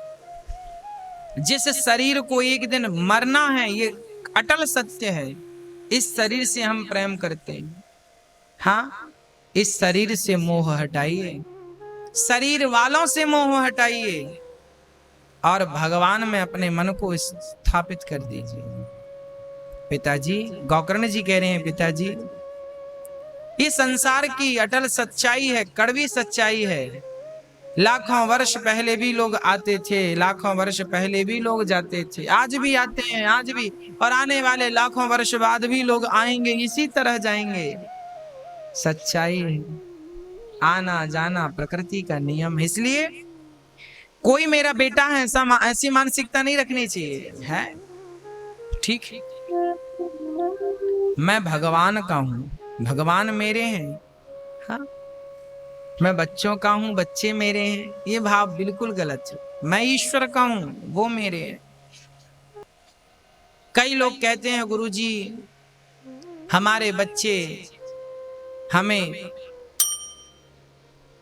जिस शरीर को एक दिन मरना है, ये अटल सत्य है, इस शरीर से हम प्रेम करते हैं। हाँ, इस शरीर से मोह हटाइए, शरीर वालों से मोह हटाइए और भगवान में अपने मन को स्थापित कर दीजिए। पिताजी, गोकर्ण जी कह रहे हैं, पिताजी ये संसार की अटल सच्चाई है, कड़वी सच्चाई है। लाखों वर्ष पहले भी लोग आते थे, लाखों वर्ष पहले भी लोग जाते थे, आज भी आते हैं, आज भी, और आने वाले लाखों वर्ष बाद भी लोग आएंगे, इसी तरह जाएंगे। सच्चाई है, आना जाना प्रकृति का नियम है। इसलिए कोई मेरा बेटा है ऐसी मानसिकता नहीं रखनी चाहिए, है ठीक है। मैं भगवान का हूं, भगवान मेरे हैं। हाँ, मैं बच्चों का हूं, बच्चे मेरे हैं, ये भाव बिल्कुल गलत है। मैं ईश्वर का हूं, वो मेरे हैं। कई लोग कहते हैं गुरुजी हमारे बच्चे हमें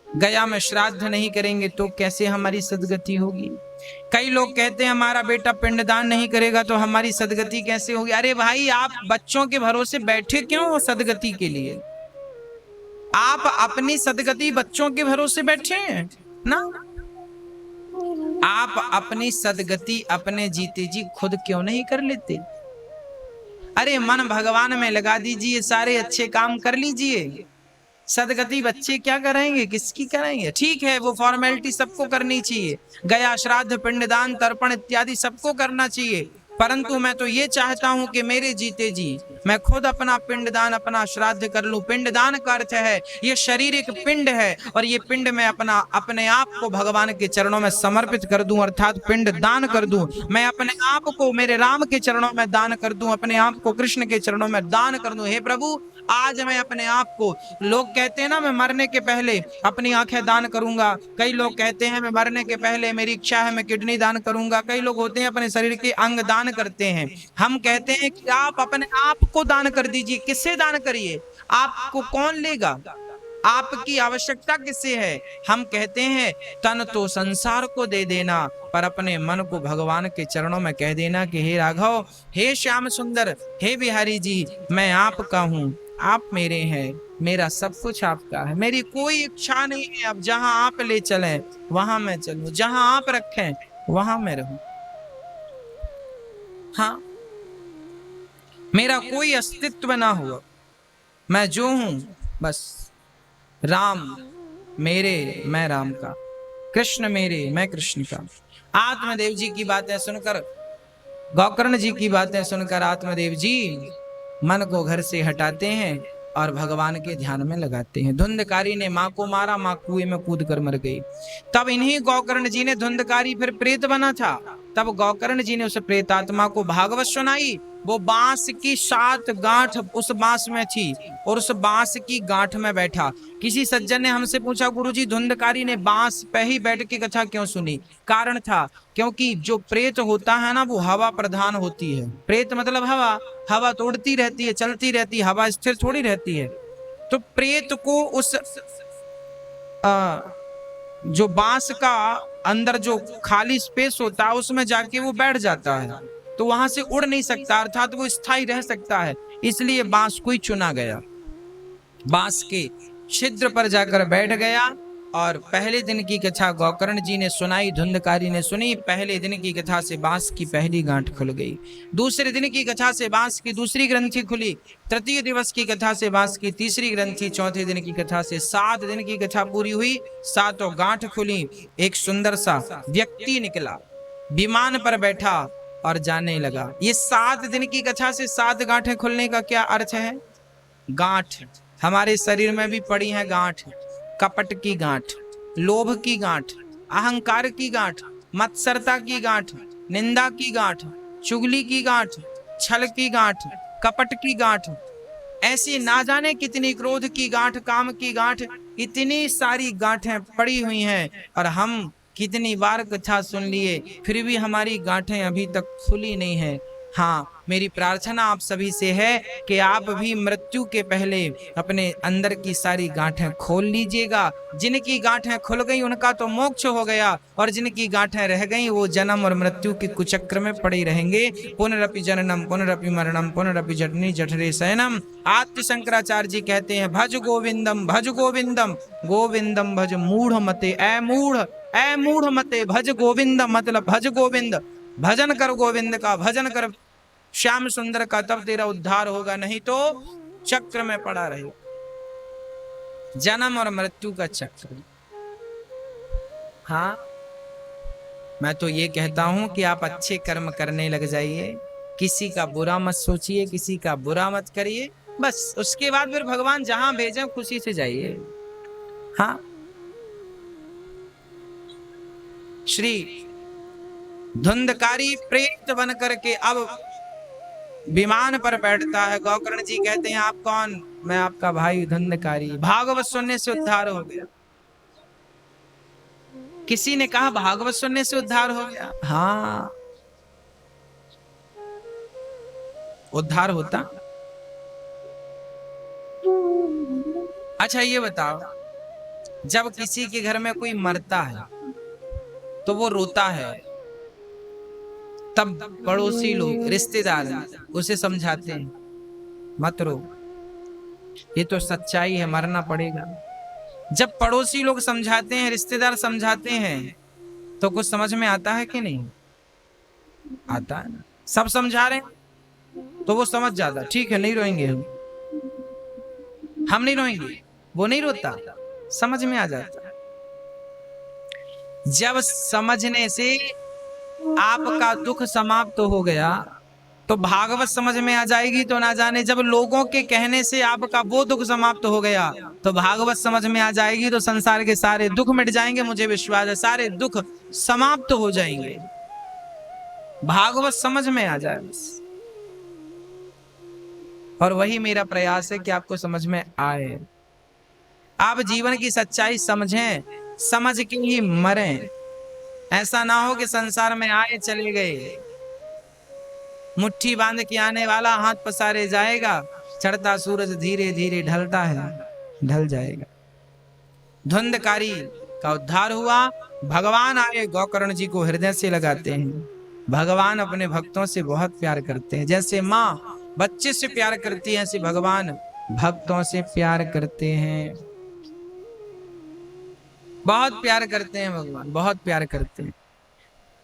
गया में श्राद्ध नहीं करेंगे तो कैसे हमारी सदगति होगी। कई लोग कहते हैं हमारा बेटा पिंडदान नहीं करेगा तो हमारी सदगति कैसे होगी। अरे भाई, आप बच्चों के भरोसे बैठे क्यों हो सदगति के लिए? आप अपनी सदगति बच्चों के भरोसे बैठे हैं ना। आप अपनी सदगति अपने जीते जी खुद क्यों नहीं कर लेते? अरे मन भगवान में लगा दीजिए, सारे अच्छे काम कर लीजिए। सदगति बच्चे क्या कराएंगे, किसकी कराएंगे? ठीक है, वो फॉर्मेलिटी सबको करनी चाहिए, गया श्राद्ध पिंडदान तर्पण इत्यादि सबको करना चाहिए, परंतु मैं तो ये चाहता हूं कि मेरे जीते जी मैं खुद अपना पिंडदान, अपना श्राद्ध कर लूं। पिंडदान का अर्थ है ये शरीर एक पिंड है और ये पिंड में अपने आप को भगवान के चरणों में समर्पित कर दूं, अर्थात पिंड दान कर दूं। मैं अपने आप को मेरे राम के चरणों में दान कर दूं, अपने आप को कृष्ण के चरणों में दान कर दूं। हे प्रभु, आज मैं अपने आप को, लोग कहते हैं ना मैं मरने के पहले अपनी आंखें दान करूंगा, कई लोग कहते हैं मैं मरने के पहले मेरी इच्छा है मैं किडनी दान करूंगा, कई लोग होते हैं अपने शरीर के अंग दान करते हैं। हम कहते हैं कि आप अपने आप को दान कर दीजिए। किससे दान करिए? आपको कौन लेगा? आपकी आवश्यकता किससे है? हम कहते हैं तन तो संसार को दे देना, पर अपने मन को भगवान के चरणों में कह देना कि हे राघव, हे श्याम सुंदर, हे बिहारी जी, मैं आपका हूं, आप मेरे हैं, मेरा सब कुछ आपका है, मेरी कोई इच्छा नहीं है। अब जहां आप ले चलें वहां मैं चलूं, जहां आप रखें वहां मैं रहूं। हाँ, मेरा कोई अस्तित्व ना हुआ, मैं जो हूं बस राम मेरे, मैं राम का, कृष्ण मेरे, मैं कृष्ण का। आत्मदेव जी की बातें सुनकर, गोकर्ण जी की बातें सुनकर आत्मदेव जी मन को घर से हटाते हैं और भगवान के ध्यान में लगाते हैं। धुंधकारी ने मां को मारा, मां कुएं में कूद कर मर गई। तब इन्हीं गोकर्ण जी ने, धुंधकारी फिर प्रेत बना था, तब गोकर्ण जी ने उस प्रेतात्मा को भागवत सुनाई। वो बांस की 7 गांठ उस बांस में थी और उस बांस की गांठ में बैठा। किसी सज्जन ने हमसे पूछा, गुरुजी धुंधकारी ने बांस पे ही बैठ के कथा क्यों सुनी? कारण था क्योंकि जो प्रेत होता है ना वो हवा प्रधान होती है। प्रेत मतलब हवा, हवा तोड़ती रहती है, चलती रहती है, हवा स्थिर थोड़ी रहती है। तो प्रेत को उस जो बांस का अंदर जो खाली स्पेस होता है उसमें जाके वो बैठ जाता है, तो वहां से उड़ नहीं सकता, अर्थात वो स्थायी रह सकता है। इसलिए बांस को ही चुना गया, बांस के छिद्र पर जाकर बैठ गया। और पहले दिन की कथा गोकर्ण जी ने सुनाई, धुंधकारी ने सुनी। पहले दिन की कथा से बांस की पहली गांठ खुल गई, दूसरे दिन की कथा से बांस की दूसरी ग्रंथि खुली, तृतीय दिवस की कथा से बांस की तीसरी ग्रंथि, चौथे दिन की कथा से 7 दिन की कथा पूरी हुई, 7 गांठ खुली। एक सुंदर सा व्यक्ति निकला, विमान पर बैठा और जाने लगा। ये 7 दिन की कथा से 7 गांठें खुलने का क्या अर्थ है? गांठ हमारे शरीर में भी पड़ी है, गांठ, कपट की गांठ, लोभ की गांठ, अहंकार की गांठ, मत्सरता की गांठ, निंदा की गांठ, चुगली की गांठ, छल की गांठ, कपट की गांठ, ऐसी ना जाने कितनी, क्रोध की गांठ, काम की गांठ, इतनी सारी गांठें पड़ी हुई हैं। और हम कितनी बार कथा सुन लिए फिर भी हमारी गांठें अभी तक खुली नहीं है। हाँ, मेरी प्रार्थना आप सभी से है कि आप भी मृत्यु के पहले अपने अंदर की सारी गांठें खोल लीजिएगा। जिनकी गांठें खुल गई उनका तो मोक्ष हो गया, और जिनकी गांठें रह गई वो जन्म और मृत्यु के कुचक्र में पड़े रहेंगे। पुनरपि जननम पुनरपि मरणम पुनरपि जठनी जठरे शयनम। आद्य शंकराचार्य जी कहते हैं, भज गोविंदम भज गोविंदम, गोविंदम भज मूढ़ मते, ऐ मूढ़ मते भज गोविंदम, मतलब भज गोविंद, भजन कर गोविंद का, भजन कर श्याम सुंदर का, तब तेरा उद्धार होगा, नहीं तो चक्र में पड़ा रहेगा, जन्म और मृत्यु का चक्र। हाँ, मैं तो ये कहता हूं कि आप अच्छे कर्म करने लग जाइए, किसी का बुरा मत सोचिए, किसी का बुरा मत करिए, बस उसके बाद फिर भगवान जहां भेजे खुशी से जाइए। हाँ, श्री धुंधकारी प्रेत बन करके अब विमान पर बैठता है। गोकर्ण जी कहते हैं, आप कौन? मैं आपका भाई धुंधकारी। भागवत सुनने से उद्धार हो गया। किसी ने कहा भागवत सुनने से उद्धार हो गया? हाँ, उद्धार होता। अच्छा ये बताओ, जब किसी के घर में कोई मरता है तो वो रोता है, तब पड़ोसी लोग, रिश्तेदार उसे समझाते हैं, मत रो, ये तो सच्चाई है, मरना पड़ेगा। जब पड़ोसी लोग समझाते हैं, रिश्तेदार समझाते हैं, तो कुछ समझ में आता है कि नहीं आता है? सब समझा रहे हैं तो वो समझ जाता, ठीक है नहीं रोएंगे, हम नहीं रोएंगे, वो नहीं रोता, समझ में आ जाता। जब समझने से आपका दुख समाप्त हो गया तो भागवत समझ में आ जाएगी। तो ना जाने जब लोगों के कहने से आपका वो दुख समाप्त हो गया तो भागवत समझ में आ जाएगी, तो संसार के सारे दुख मिट जाएंगे। मुझे विश्वास है सारे दुख समाप्त हो जाएंगे, भागवत समझ में आ जाए बस। और वही मेरा प्रयास है कि आपको समझ में आए, आप जीवन की सच्चाई समझें, समझ के ही मरें। ऐसा ना हो कि संसार में आए चले गए, मुट्ठी बांध के आने वाला हाथ पसारे जाएगा, चढ़ता सूरज धीरे धीरे ढलता है, ढल जाएगा। धुंधकारी का उद्धार हुआ, भगवान आए, गोकर्ण जी को हृदय से लगाते हैं। भगवान अपने भक्तों से बहुत प्यार करते हैं, जैसे माँ बच्चे से प्यार करती है, ऐसे भगवान भक्तों से प्यार करते हैं, बहुत प्यार करते हैं भगवान, बहुत प्यार करते हैं।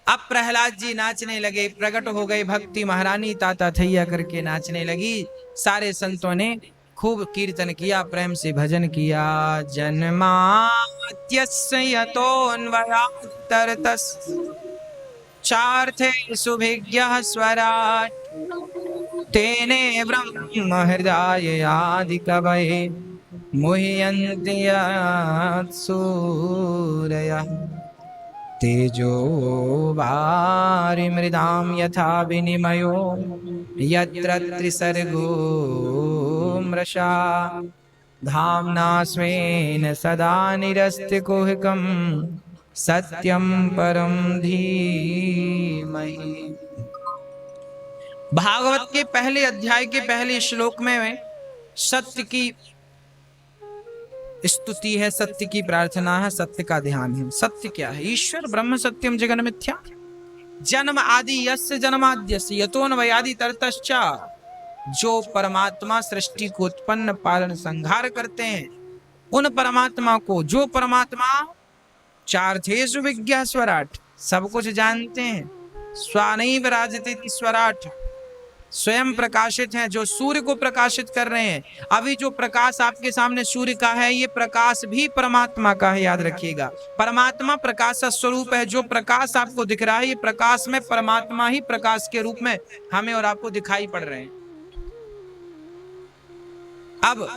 अब प्रहलाद जी नाचने लगे, प्रकट हो गई भक्ति महारानी, ताता थैया करके नाचने लगी। सारे संतों ने खूब कीर्तन किया, प्रेम से भजन किया। जन्माद्यस्य यतोऽन्वयात् तरतस् चार्थे सुभिज्ञः स्वराट् तेने ब्रह्म हृदयादिकवये मुह्यन्ति सूरयः तेजो वारिमृदां यथा विनिमयो यत्र त्रिसर्गो मृषा धाम्ना स्वेन सदा निरस्तिकुहकं सत्यं परं धीमहि। भागवत के पहले अध्याय के पहले श्लोक में सत्य की स्तुति है, सत्य की प्रार्थना है, सत्य का ध्यान है। सत्य क्या है? ईश्वर ब्रह्म सत्यम जगन मिथ्या, जन्म आदि यस्य जन्माद्यस्य यतोऽन्वयादि तरतश्च। जो परमात्मा सृष्टि को उत्पन्न पालन संहार करते हैं, उन परमात्मा को, जो परमात्मा चार्थेषु विज्ञा स्वराट, सब कुछ जानते हैं, स्वानैव राजते स्वराट, स्वयं प्रकाशित हैं, जो सूर्य को प्रकाशित कर रहे हैं। अभी जो प्रकाश आपके सामने सूर्य का है, ये प्रकाश भी परमात्मा का है, याद रखिएगा। परमात्मा प्रकाश का स्वरूप है। जो प्रकाश आपको दिख रहा है, ये प्रकाश में परमात्मा ही प्रकाश के रूप में हमें और आपको दिखाई पड़ रहे हैं। अब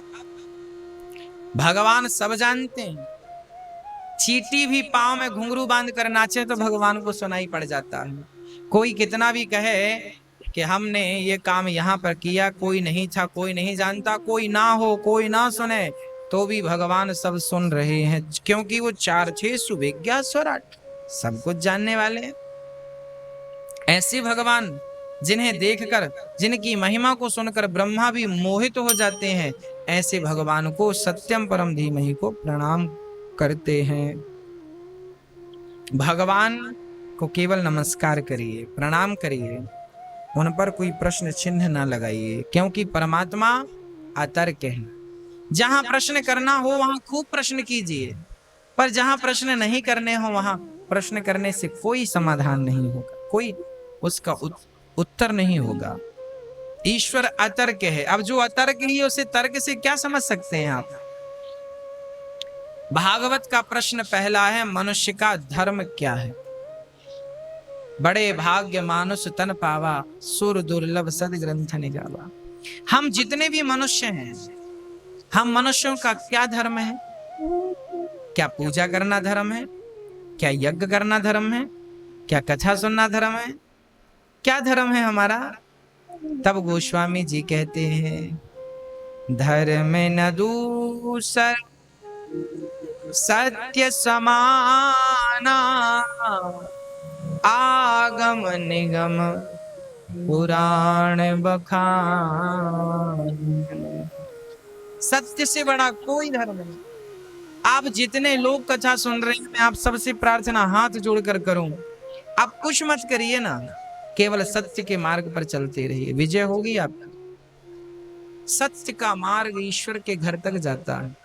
भगवान सब जानते हैं। चींटी भी पांव में घुंघरू बांध कर नाचे तो भगवान को सुनाई पड़ जाता है। कोई कितना भी कहे कि हमने ये काम यहाँ पर किया, कोई नहीं था, कोई नहीं जानता, कोई ना हो, कोई ना सुने, तो भी भगवान सब सुन रहे हैं, क्योंकि वो चार्थेषु विज्ञा स्वराट, सब कुछ जानने वाले हैं। ऐसे भगवान जिन्हें देखकर, जिनकी महिमा को सुनकर ब्रह्मा भी मोहित हो जाते हैं, ऐसे भगवान को सत्यम परम धीमहि को प्रणाम करते हैं। भगवान को केवल नमस्कार करिए, प्रणाम करिए, उन पर कोई प्रश्न चिन्ह ना लगाइए, क्योंकि परमात्मा अतर्क है। जहां प्रश्न करना हो वहां खूब प्रश्न कीजिए, पर जहां प्रश्न नहीं करने हो वहां प्रश्न करने से कोई समाधान नहीं होगा, कोई उसका उत्तर नहीं होगा। ईश्वर अतर्क है। अब जो अतर्क ही, उसे तर्क से क्या समझ सकते हैं आप? भागवत का प्रश्न पहला है, मनुष्य का धर्म क्या है? बड़े भाग्य मानुष तन पावा, सुर दुर्लभ सद ग्रंथ निगावा। हम जितने भी मनुष्य हैं, हम मनुष्यों का क्या धर्म है? क्या पूजा करना धर्म है? क्या यज्ञ करना धर्म है? क्या कथा सुनना धर्म है? क्या धर्म है हमारा? तब गोस्वामी जी कहते हैं, धर्म न दूसर सत्य समाना, आगम निगम पुराण बखान। सत्य से बड़ा कोई धर्म नहीं। आप जितने लोग कथा सुन रहे हैं, मैं आप सबसे प्रार्थना हाथ जोड़कर करूं, आप कुछ मत करिए ना, केवल सत्य के मार्ग पर चलते रहिए, विजय होगी आपकी। सत्य का मार्ग ईश्वर के घर तक जाता है।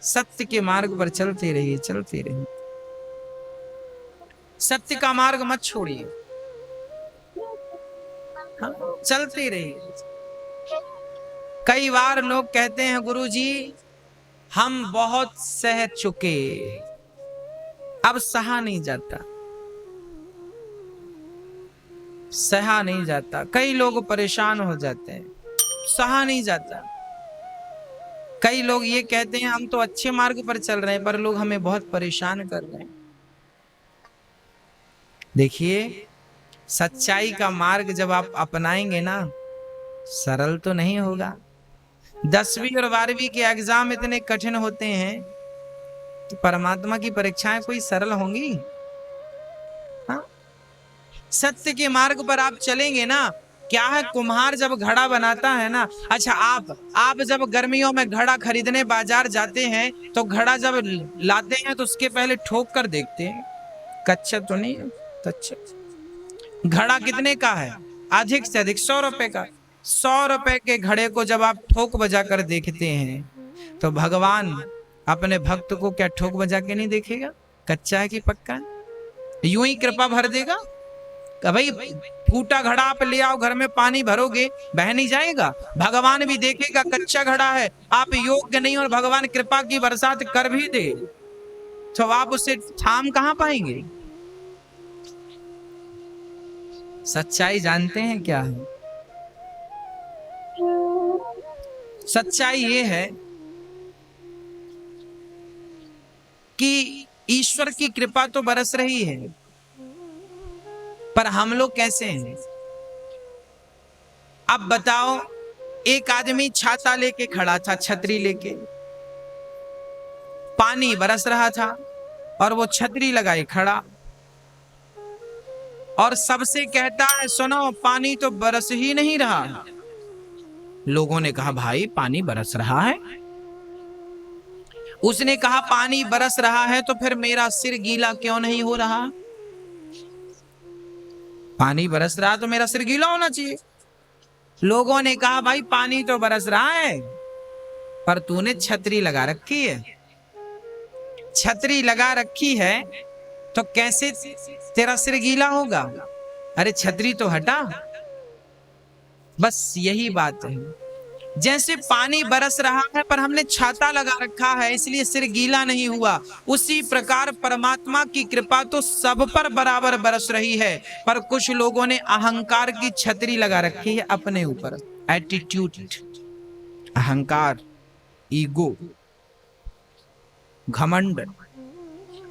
सत्य के मार्ग पर चलते रहिए, चलते रहिए, सत्य का मार्ग मत छोड़िए, चलते रहिए। कई बार लोग कहते हैं, गुरुजी हम बहुत सह चुके, अब सहा नहीं जाता, सहा नहीं जाता। कई लोग परेशान हो जाते हैं, सहा नहीं जाता। कई लोग ये कहते हैं, हम तो अच्छे मार्ग पर चल रहे हैं, पर लोग हमें बहुत परेशान कर रहे हैं। देखिए, सच्चाई का मार्ग जब आप अपनाएंगे ना, सरल तो नहीं होगा। 10वीं और 12वीं के एग्जाम इतने कठिन होते हैं, तो परमात्मा की परीक्षाएं कोई सरल होंगी? हाँ? सत्य के मार्ग पर आप चलेंगे ना। क्या है, कुम्हार जब घड़ा बनाता है ना, अच्छा आप जब गर्मियों में घड़ा खरीदने बाजार जाते हैं, तो घड़ा जब लाते हैं तो उसके पहले ठोक कर देखते हैं, कच्चा तो नहीं है। तो अच्छा, घड़ा कितने का है? अधिक से अधिक 100 रुपए का। 100 रुपए के घड़े को जब आप ठोक बजा कर देखते हैं, तो भगवान अपने भक्त को क्या ठोक बजा के नहीं देखेगा, कच्चा है कि पक्का है? यूं ही कृपा भर देगा? भाई फूटा घड़ा आप ले आओ, घर में पानी भरोगे, बह नहीं जाएगा? भगवान भी देखेगा कच्चा घड़ा है, आप योग्य नहीं और भगवान कृपा की बरसात कर भी दे, तो आप उसे थाम कहां पाएंगे? सच्चाई जानते हैं क्या है? सच्चाई ये है कि ईश्वर की कृपा तो बरस रही है, पर हम लोग कैसे हैं? अब बताओ, एक आदमी छाता लेके खड़ा था, छतरी लेके, पानी बरस रहा था और वो छतरी लगाए खड़ा, और सबसे कहता है, सुनो पानी तो बरस ही नहीं रहा। लोगों ने कहा, भाई पानी बरस रहा है, उसने कहा पानी बरस रहा है तो फिर मेरा सिर गीला क्यों नहीं हो रहा? पानी बरस रहा तो मेरा सिर गीला होना चाहिए। लोगों ने कहा भाई पानी तो बरस रहा है पर तूने छतरी लगा रखी है, छतरी लगा रखी है तो कैसे तेरा सिर गीला होगा? अरे छतरी तो हटा। बस यही बात है, जैसे पानी बरस रहा है पर हमने छाता लगा रखा है इसलिए सिर गीला नहीं हुआ, उसी प्रकार परमात्मा की कृपा तो सब पर बराबर बरस रही है, पर कुछ लोगों ने अहंकार की छतरी लगा रखी है अपने ऊपर। एटीट्यूड, अहंकार, ईगो, घमंड,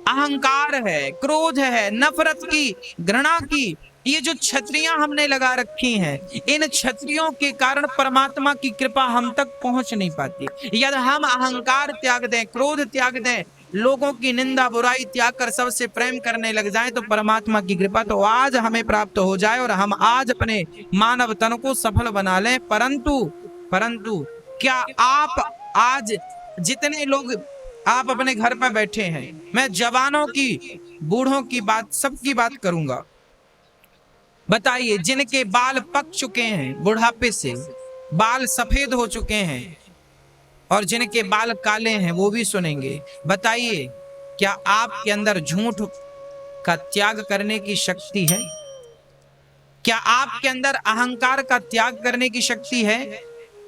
अहंकार है, क्रोध है, नफरत की, घृणा की, ये जो छतरियां हमने लगा रखी हैं, इन छतरियों के कारण परमात्मा की कृपा हम तक पहुंच नहीं पाती। यदि हम अहंकार त्याग दें, क्रोध त्याग दें, लोगों की निंदा बुराई त्याग कर सबसे प्रेम करने लग जाएं, तो परमात्मा की कृपा तो आज हमें प्राप्त हो जाए और हम आज अपने मानव तन को सफल बना लें। परंतु क्या आप आज जितने लोग आप अपने घर पर बैठे हैं, मैं जवानों की, बूढ़ों की बात, सबकी बात करूंगा, बताइए जिनके बाल पक चुके हैं, बुढ़ापे से बाल सफेद हो चुके हैं, और जिनके बाल काले हैं वो भी सुनेंगे, बताइए क्या आपके अंदर झूठ का त्याग करने की शक्ति है? क्या आपके अंदर अहंकार का त्याग करने की शक्ति है?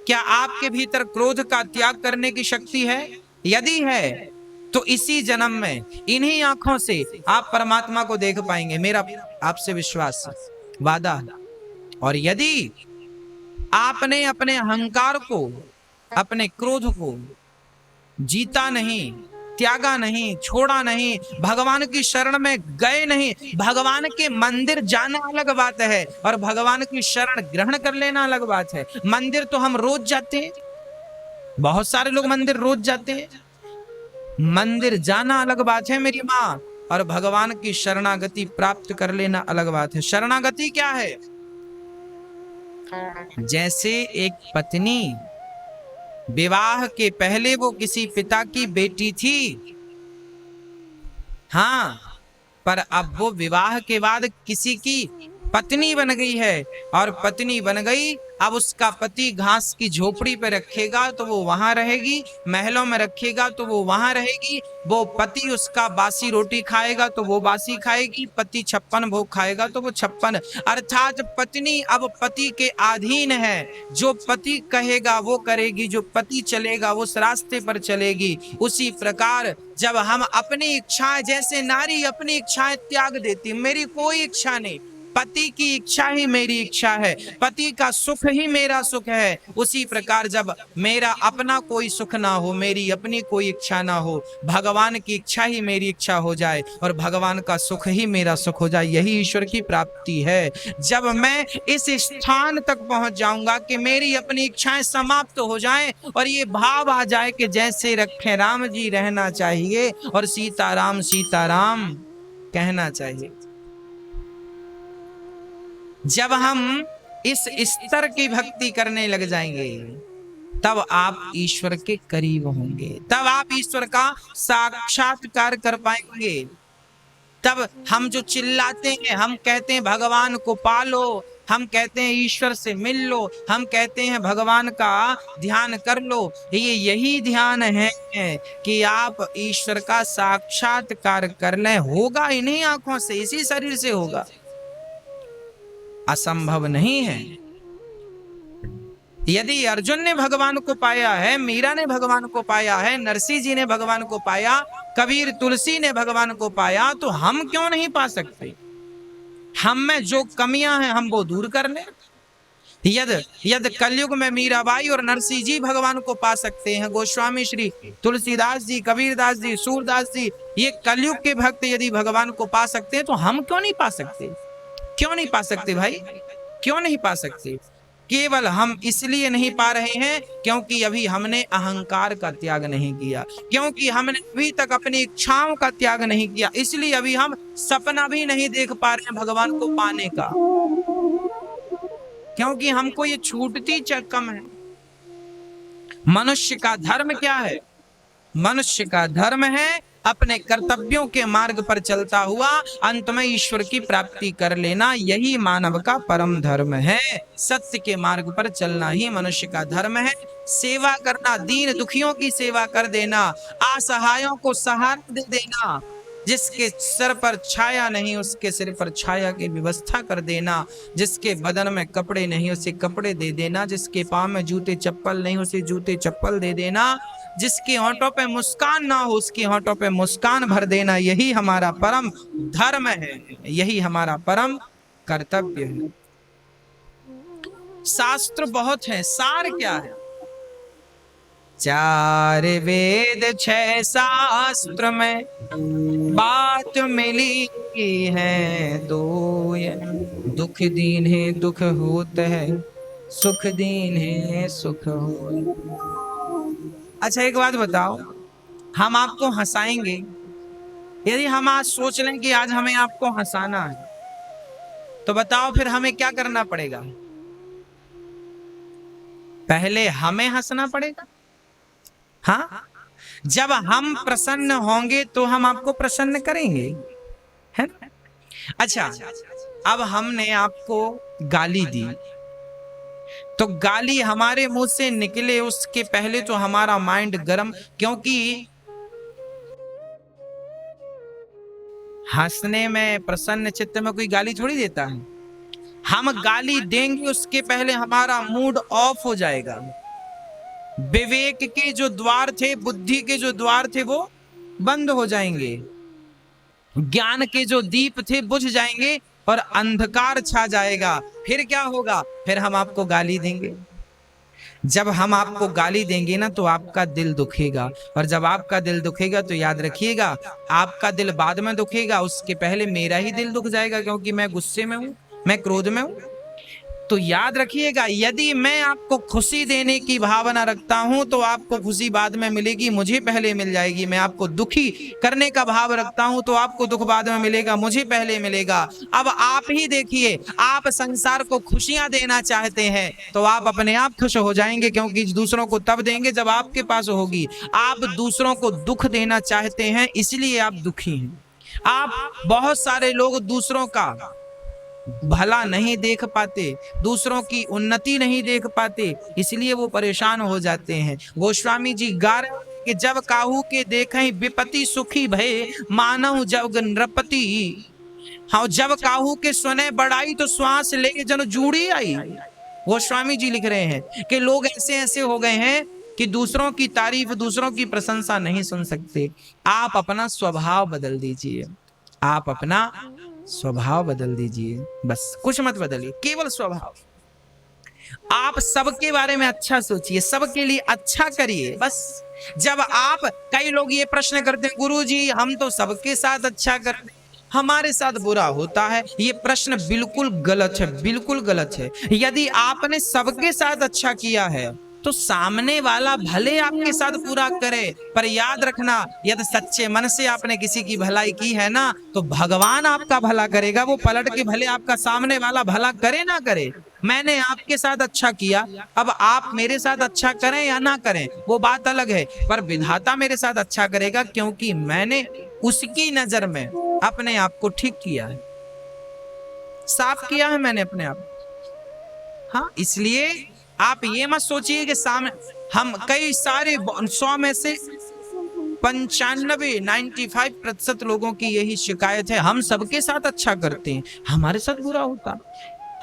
क्या आपके भीतर क्रोध का त्याग करने की शक्ति है? यदि है तो इसी जन्म में इन्हीं आंखों से आप परमात्मा को देख पाएंगे, मेरा आपसे विश्वास, वादा। और यदि आपने अपने अहंकार को, अपने क्रोध को जीता नहीं, त्यागा नहीं, छोड़ा नहीं, भगवान की शरण में गए नहीं, भगवान के मंदिर जाना अलग बात है और भगवान की शरण ग्रहण कर लेना अलग बात है। मंदिर तो हम रोज जाते हैं, बहुत सारे लोग मंदिर रोज जाते हैं, मंदिर जाना अलग बात है मेरी माँ, और भगवान की शरणागति प्राप्त कर लेना अलग बात है। शरणागति क्या है? जैसे एक पत्नी विवाह के पहले वो किसी पिता की बेटी थी, हाँ, पर अब वो विवाह के बाद किसी की पत्नी बन गई है, और पत्नी बन गई, अब उसका पति घास की झोपड़ी पे रखेगा तो वो वहां रहेगी, महलों में रखेगा तो वो वहां रहेगी, वो पति उसका बासी रोटी खाएगा तो वो बासी खाएगी, पति 56 भोग खाएगा तो वो 56, अर्थात पत्नी अब पति के अधीन है, जो पति कहेगा वो करेगी, जो पति चलेगा वो उस रास्ते पर चलेगी। उसी प्रकार जब हम अपनी इच्छाएं, जैसे नारी अपनी इच्छाएं त्याग देती, मेरी कोई इच्छा नहीं, पति की इच्छा ही मेरी इच्छा है, पति का सुख ही मेरा सुख है, उसी प्रकार जब मेरा अपना कोई सुख ना हो, मेरी अपनी कोई इच्छा ना हो, भगवान की इच्छा ही मेरी इच्छा हो जाए और भगवान का सुख ही मेरा सुख हो जाए, यही ईश्वर की प्राप्ति है। जब मैं इस स्थान तक पहुंच जाऊंगा कि मेरी अपनी इच्छाएं समाप्त हो जाएं और ये भाव आ जाए कि जैसे रखे राम जी रहना चाहिए और सीताराम सीताराम कहना चाहिए, जब हम इस स्तर की भक्ति करने लग जाएंगे तब आप ईश्वर के करीब होंगे, तब आप ईश्वर का साक्षात्कार कर पाएंगे। तब हम जो चिल्लाते हैं, हम कहते हैं भगवान को पालो, हम कहते हैं ईश्वर से मिल लो, हम कहते हैं भगवान का ध्यान कर लो, ये यही ध्यान है कि आप ईश्वर का साक्षात्कार कर लें। होगा इन्हीं आंखों से, इसी शरीर से होगा, असंभव नहीं है। यदि अर्जुन ने भगवान को पाया है, मीरा ने भगवान को पाया है, नरसिंह जी ने भगवान को पाया, कबीर तुलसी ने भगवान को पाया, तो हम क्यों नहीं पा सकते? हम में जो कमियां हैं हम वो दूर कर लें। यद कलयुग में मीराबाई और नरसिंह जी भगवान को पा सकते हैं, गोस्वामी श्री तुलसीदास जी, कबीरदास जी, सूरदास जी, ये कलयुग के भक्त यदि भगवान को पा सकते हैं तो हम क्यों नहीं पा सकते? क्यों नहीं पा सकते भाई? क्यों नहीं पा सकते? केवल हम इसलिए नहीं पा रहे हैं क्योंकि अभी हमने अहंकार का त्याग नहीं किया, क्योंकि हमने अभी तक अपनी इच्छाओं का त्याग नहीं किया, इसलिए अभी हम सपना भी नहीं देख पा रहे हैं भगवान को पाने का, क्योंकि हमको ये छूटती कम है। मनुष्य का धर्म क्या है? मनुष्य का धर्म है अपने कर्तव्यों के मार्ग पर चलता हुआ अंत में ईश्वर की प्राप्ति कर लेना, यही मानव का परम धर्म है। सत्य के मार्ग पर चलना ही मनुष्य का धर्म है। सेवा करना, दीन दुखियों की सेवा कर देना, असहायों को सहारा दे देना, जिसके सर पर छाया नहीं उसके सिर पर छाया की व्यवस्था कर देना, जिसके बदन में कपड़े नहीं उसे कपड़े दे देना, जिसके पांव में जूते चप्पल नहीं उसे जूते चप्पल दे देना, जिसके होंठों पे मुस्कान ना हो उसके होंठों पे मुस्कान भर देना, यही हमारा परम धर्म है, यही हमारा परम कर्तव्य है। शास्त्र बहुत है, सार क्या है? 4 वेद 6 शास्त्र में बात मिली है दो, दुख दीन है दुख होता है, सुख दीन है सुख हो। अच्छा एक बात बताओ, हम आपको हंसाएंगे, यदि हम आज सोच लें कि आज हमें आपको हंसाना है, तो बताओ फिर हमें क्या करना पड़ेगा? पहले हमें हंसना पड़ेगा। हाँ, जब हम प्रसन्न होंगे तो हम आपको प्रसन्न करेंगे, है ना? अच्छा, अब हमने आपको गाली दी, तो गाली हमारे मुंह से निकले उसके पहले तो हमारा माइंड गर्म, क्योंकि हंसने में प्रसन्न चित्त में कोई गाली थोड़ी देता है। हम गाली देंगे उसके पहले हमारा मूड ऑफ हो जाएगा, विवेक के जो द्वार थे, बुद्धि के जो द्वार थे वो बंद हो जाएंगे, ज्ञान के जो दीप थे बुझ जाएंगे और अंधकार छा जाएगा। फिर क्या होगा? फिर हम आपको गाली देंगे। जब हम आपको गाली देंगे ना तो आपका दिल दुखेगा, और जब आपका दिल दुखेगा तो याद रखिएगा आपका दिल बाद में दुखेगा, उसके पहले मेरा ही दिल दुख जाएगा, क्योंकि मैं गुस्से में हूं, मैं क्रोध में हूं। तो याद रखिएगा, यदि मैं आपको खुशी देने की भावना रखता हूं तो आपको खुशी बाद में मिलेगी, मुझे पहले मिल जाएगी। मैं आपको दुखी करने का भाव रखता हूं तो आपको दुख बाद में मिलेगा, मुझे पहले मिलेगा। अब आप ही देखिए, आप संसार को खुशियां देना चाहते हैं तो आप अपने आप खुश हो जाएंगे, क्योंकि दूसरों को तब देंगे जब आपके पास होगी। आप दूसरों को दुख देना चाहते हैं इसलिए आप दुखी हैं। आप, बहुत सारे लोग दूसरों का भला नहीं देख पाते, दूसरों की उन्नति नहीं देख पाते, इसलिए वो परेशान हो जाते हैं। गोस्वामी जी गा रहे हैं कि जब काहू के देखें विपत्ति सुखी भय, मानव जब नृपति। हाँ, जब काहू के सुने बड़ाई तो श्वास ले जन जूड़ी आई। गोस्वामी जी लिख रहे हैं कि लोग ऐसे ऐसे हो गए हैं कि दूसरों की तारीफ, दूसरों की प्रशंसा नहीं सुन सकते। आप अपना स्वभाव बदल दीजिए, आप अपना स्वभाव बदल दीजिए, बस कुछ मत बदलिए, केवल स्वभाव। आप सबके बारे में अच्छा सोचिए, सबके लिए अच्छा करिए, बस। जब आप, कई लोग ये प्रश्न करते हैं, गुरुजी हम तो सबके साथ अच्छा करते, हमारे साथ बुरा होता है। ये प्रश्न बिल्कुल गलत है, बिल्कुल गलत है। यदि आपने सबके साथ अच्छा किया है तो सामने वाला भले आपके साथ पूरा करे, पर याद रखना यदि सच्चे मन से आपने किसी की भलाई की है ना तो भगवान आपका भला करेगा। वो पलट के भले आपका सामने वाला भला करे ना करे, मैंने आपके साथ अच्छा किया, अब आप मेरे साथ अच्छा करें या ना करें वो बात अलग है, पर विधाता मेरे साथ अच्छा करेगा क्योंकि मैंने उसकी नजर में अपने आप को ठीक किया है, साफ किया है मैंने अपने आप। हाँ, इसलिए आप ये मत सोचिए कि सामने, हम कई सारे 100 में से 95 लोगों की यही शिकायत है, हम सबके साथ अच्छा करते हैं, हमारे साथ बुरा होता।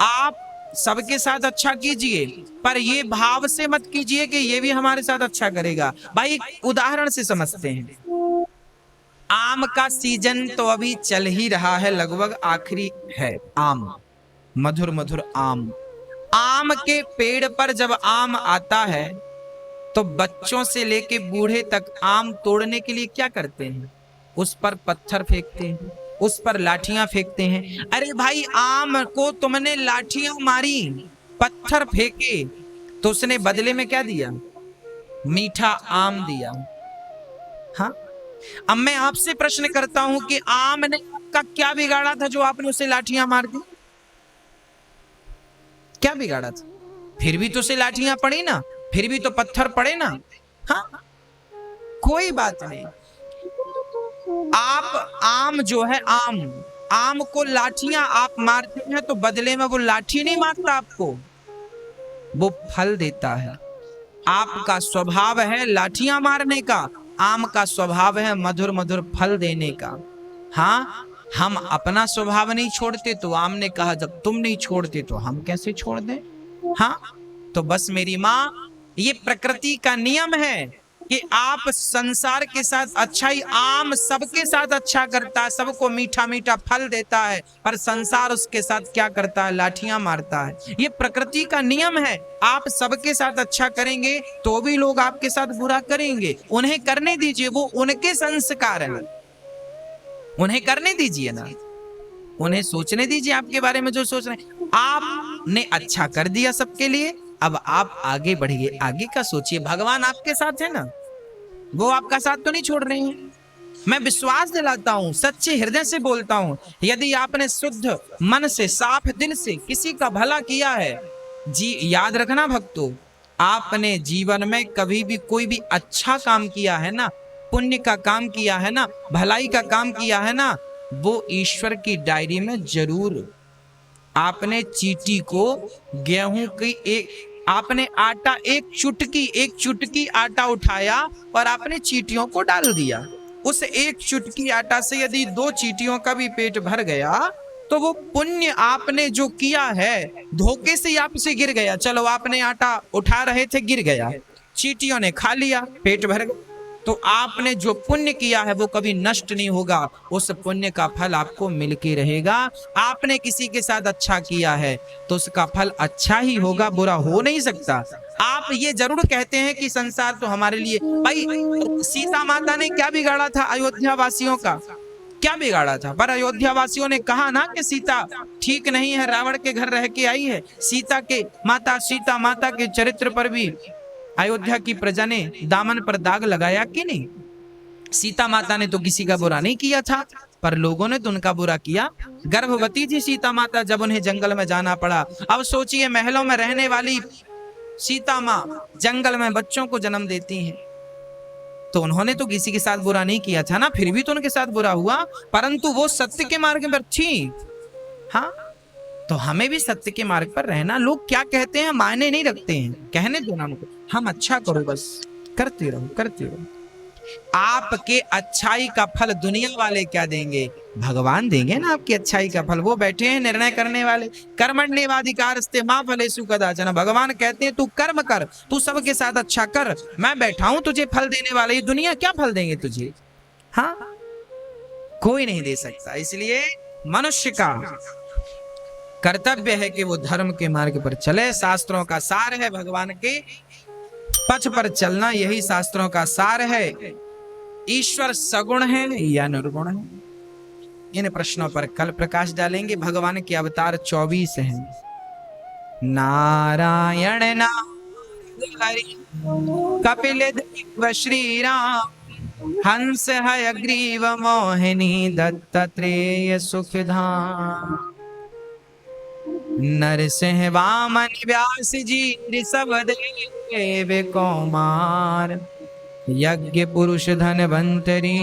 आप सबके साथ अच्छा कीजिए, पर ये भाव से मत कीजिए कि ये भी हमारे साथ अच्छा करेगा। भाई एक उदाहरण से समझते हैं, आम का सीजन तो अभी चल ही रहा है, लगभग आखिरी है। आम, मधुर मधुर आम, आम के पेड़ पर जब आम आता है तो बच्चों से लेके बूढ़े तक आम तोड़ने के लिए क्या करते हैं? उस पर पत्थर फेंकते हैं, उस पर लाठियां फेंकते हैं। अरे भाई, आम को तुमने लाठियां मारी, पत्थर फेंके, तो उसने बदले में क्या दिया? मीठा आम दिया। हाँ, अब मैं आपसे प्रश्न करता हूं कि आम ने आपका क्या बिगाड़ा था जो आपने उसे लाठियां मार दी? क्या बिगाड़ा था? फिर भी तो उसे लाठियां पड़ी ना, फिर भी तो पत्थर पड़े ना। हाँ, कोई बात नहीं। आप आम जो है, आम को लाठियां आप मारते हैं तो बदले में वो लाठी नहीं मारता आपको, वो फल देता है। आपका स्वभाव है लाठियां मारने का, आम का स्वभाव है मधुर मधुर फल देने का। हाँ, हम अपना स्वभाव नहीं छोड़ते तो आम ने कहा जब तुम नहीं छोड़ते तो हम कैसे छोड़ दें। हाँ, तो बस मेरी माँ, ये प्रकृति का नियम है कि आप संसार के साथ अच्छाई, आम सबके साथ अच्छा करता है, सबको मीठा मीठा फल देता है, पर संसार उसके साथ क्या करता है, लाठियां मारता है। ये प्रकृति का नियम है। आप सबके साथ अच्छा करेंगे तो भी लोग आपके साथ बुरा करेंगे, उन्हें करने दीजिए, वो उनके संस्कार हैं, उन्हें करने दीजिए ना, उन्हें सोचने दीजिए आपके बारे में जो सोच रहे हैं। आपने अच्छा कर दिया सबके लिए, अब आप आगे बढ़िए, आगे का सोचिए। भगवान आपके साथ है ना, वो आपका साथ तो नहीं छोड़ रहे हैं। मैं विश्वास दिलाता हूं, सच्चे हृदय से बोलता हूं, यदि आपने शुद्ध मन से, साफ दिल से किसी का भला किया है, जी याद रखना भक्तों, आपने जीवन में कभी भी कोई भी अच्छा काम किया है ना, पुण्य का काम किया है ना, भलाई का काम किया है ना, वो ईश्वर की डायरी में जरूर। आपने चींटी को गेहूं की आपने आटा एक चुटकी आटा उठाया और आपने चींटियों को डाल दिया। उस एक चुटकी आटा से यदि 2 चींटियों का भी पेट भर गया तो वो पुण्य आपने जो किया है, धोखे से आपसे गिर गया। चलो, आपने आटा उठा रहे थे, गिर गया, चींटियों ने खा लिया, पेट भर गया, तो आपने जो पुण्य किया है वो कभी नष्ट नहीं होगा, उस पुण्य का फल आपको मिल के रहेगा। आपने किसी के साथ अच्छा किया है तो उसका फल अच्छा ही होगा, बुरा हो नहीं सकता। आप ये जरूर कहते हैं कि संसार तो हमारे लिए, भाई सीता माता ने क्या बिगाड़ा था अयोध्या वासियों का, क्या बिगाड़ा था? पर अयोध्या वासियों ने कहा ना कि सीता ठीक नहीं है, रावण के घर रह के आई है। सीता माता के चरित्र पर भी अयोध्या की प्रजा ने दामन पर दाग लगाया कि नहीं? सीता माता ने तो किसी का बुरा नहीं किया था, पर लोगों ने तो उनका बुरा किया। गर्भवती थी सीता माता जब उन्हें जंगल में जाना पड़ा। अब सोचिए, महलों में रहने वाली सीता माँ जंगल में बच्चों को जन्म देती हैं, तो उन्होंने तो किसी के साथ बुरा नहीं किया था ना, फिर भी तो उनके साथ बुरा हुआ, परंतु वो सत्य के मार्ग पर थी। हाँ, तो हमें भी सत्य के मार्ग पर रहना। लोग क्या कहते हैं मायने नहीं रखते हैं, कहने दो ना उनको, हम अच्छा करो, बस करते रहो करते रहो। आपके अच्छाई का फल दुनिया वाले क्या देंगे? भगवान देंगे ना आपकी अच्छाई का फल। वो बैठे हैं निर्णय करने वाले, कर्मण्येवाधिकारस्ते मा फलेषु कदाचन। भगवान कहते हैं तू कर्म कर, तू सबके साथ अच्छा कर, मैं बैठा हूं तुझे फल देने वाले। ये दुनिया क्या फल देंगे तुझे? हाँ, कोई नहीं दे सकता। इसलिए मनुष्य का कर्तव्य है कि वो धर्म के मार्ग पर चले। शास्त्रों का सार है भगवान के पथ पर चलना, यही शास्त्रों का सार है। ईश्वर सगुण है या निर्गुण है, इन प्रश्नों पर कल प्रकाश डालेंगे। भगवान के अवतार 24 हैं। नारायण हरि कपिल देव श्री राम, हंस हयग्रीव मोहिनी दत्तात्रेय सुखधाम, नरसिंह वामन व्यास जी ऋषभ देव कुमार, यज्ञ पुरुष धनवंतरी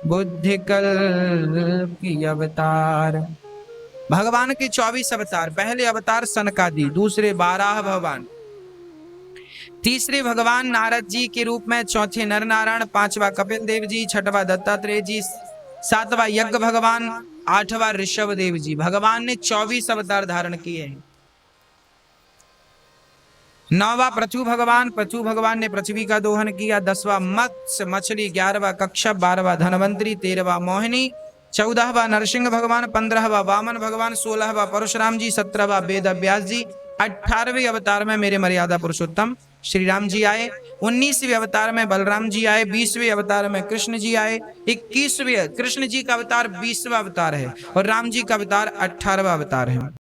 बुद्धि कल्प की अवतार। भगवान के 24 अवतार। पहले अवतार सनकादि, दूसरे 12 भगवान, तीसरे भगवान नारद जी के रूप में, चौथे नर नारायण, 5वां कपिल देव जी, 6वां दत्तात्रेय जी, 7वां यज्ञ भगवान, 8वां ऋषभ देव जी। भगवान ने 24 अवतार धारण किए हैं। 9वां पृथु भगवान ने पृथ्वी का दोहन किया। 10वां मत्स्य मछली, 11वां कच्छप, 12वां धनवंतरी, 13वां मोहिनी, 14वां नरसिंह भगवान, 15वां वामन भगवान, 16वां परशुराम जी, 17वां वेद व्यास जी, 18वें अवतार में मेरे मर्यादा पुरुषोत्तम श्री राम जी आए, 19वें अवतार में बलराम जी आए, 20वें अवतार में कृष्ण जी आए, 21वें कृष्ण जी का अवतार 20वां अवतार है और राम जी का अवतार 18वां अवतार है।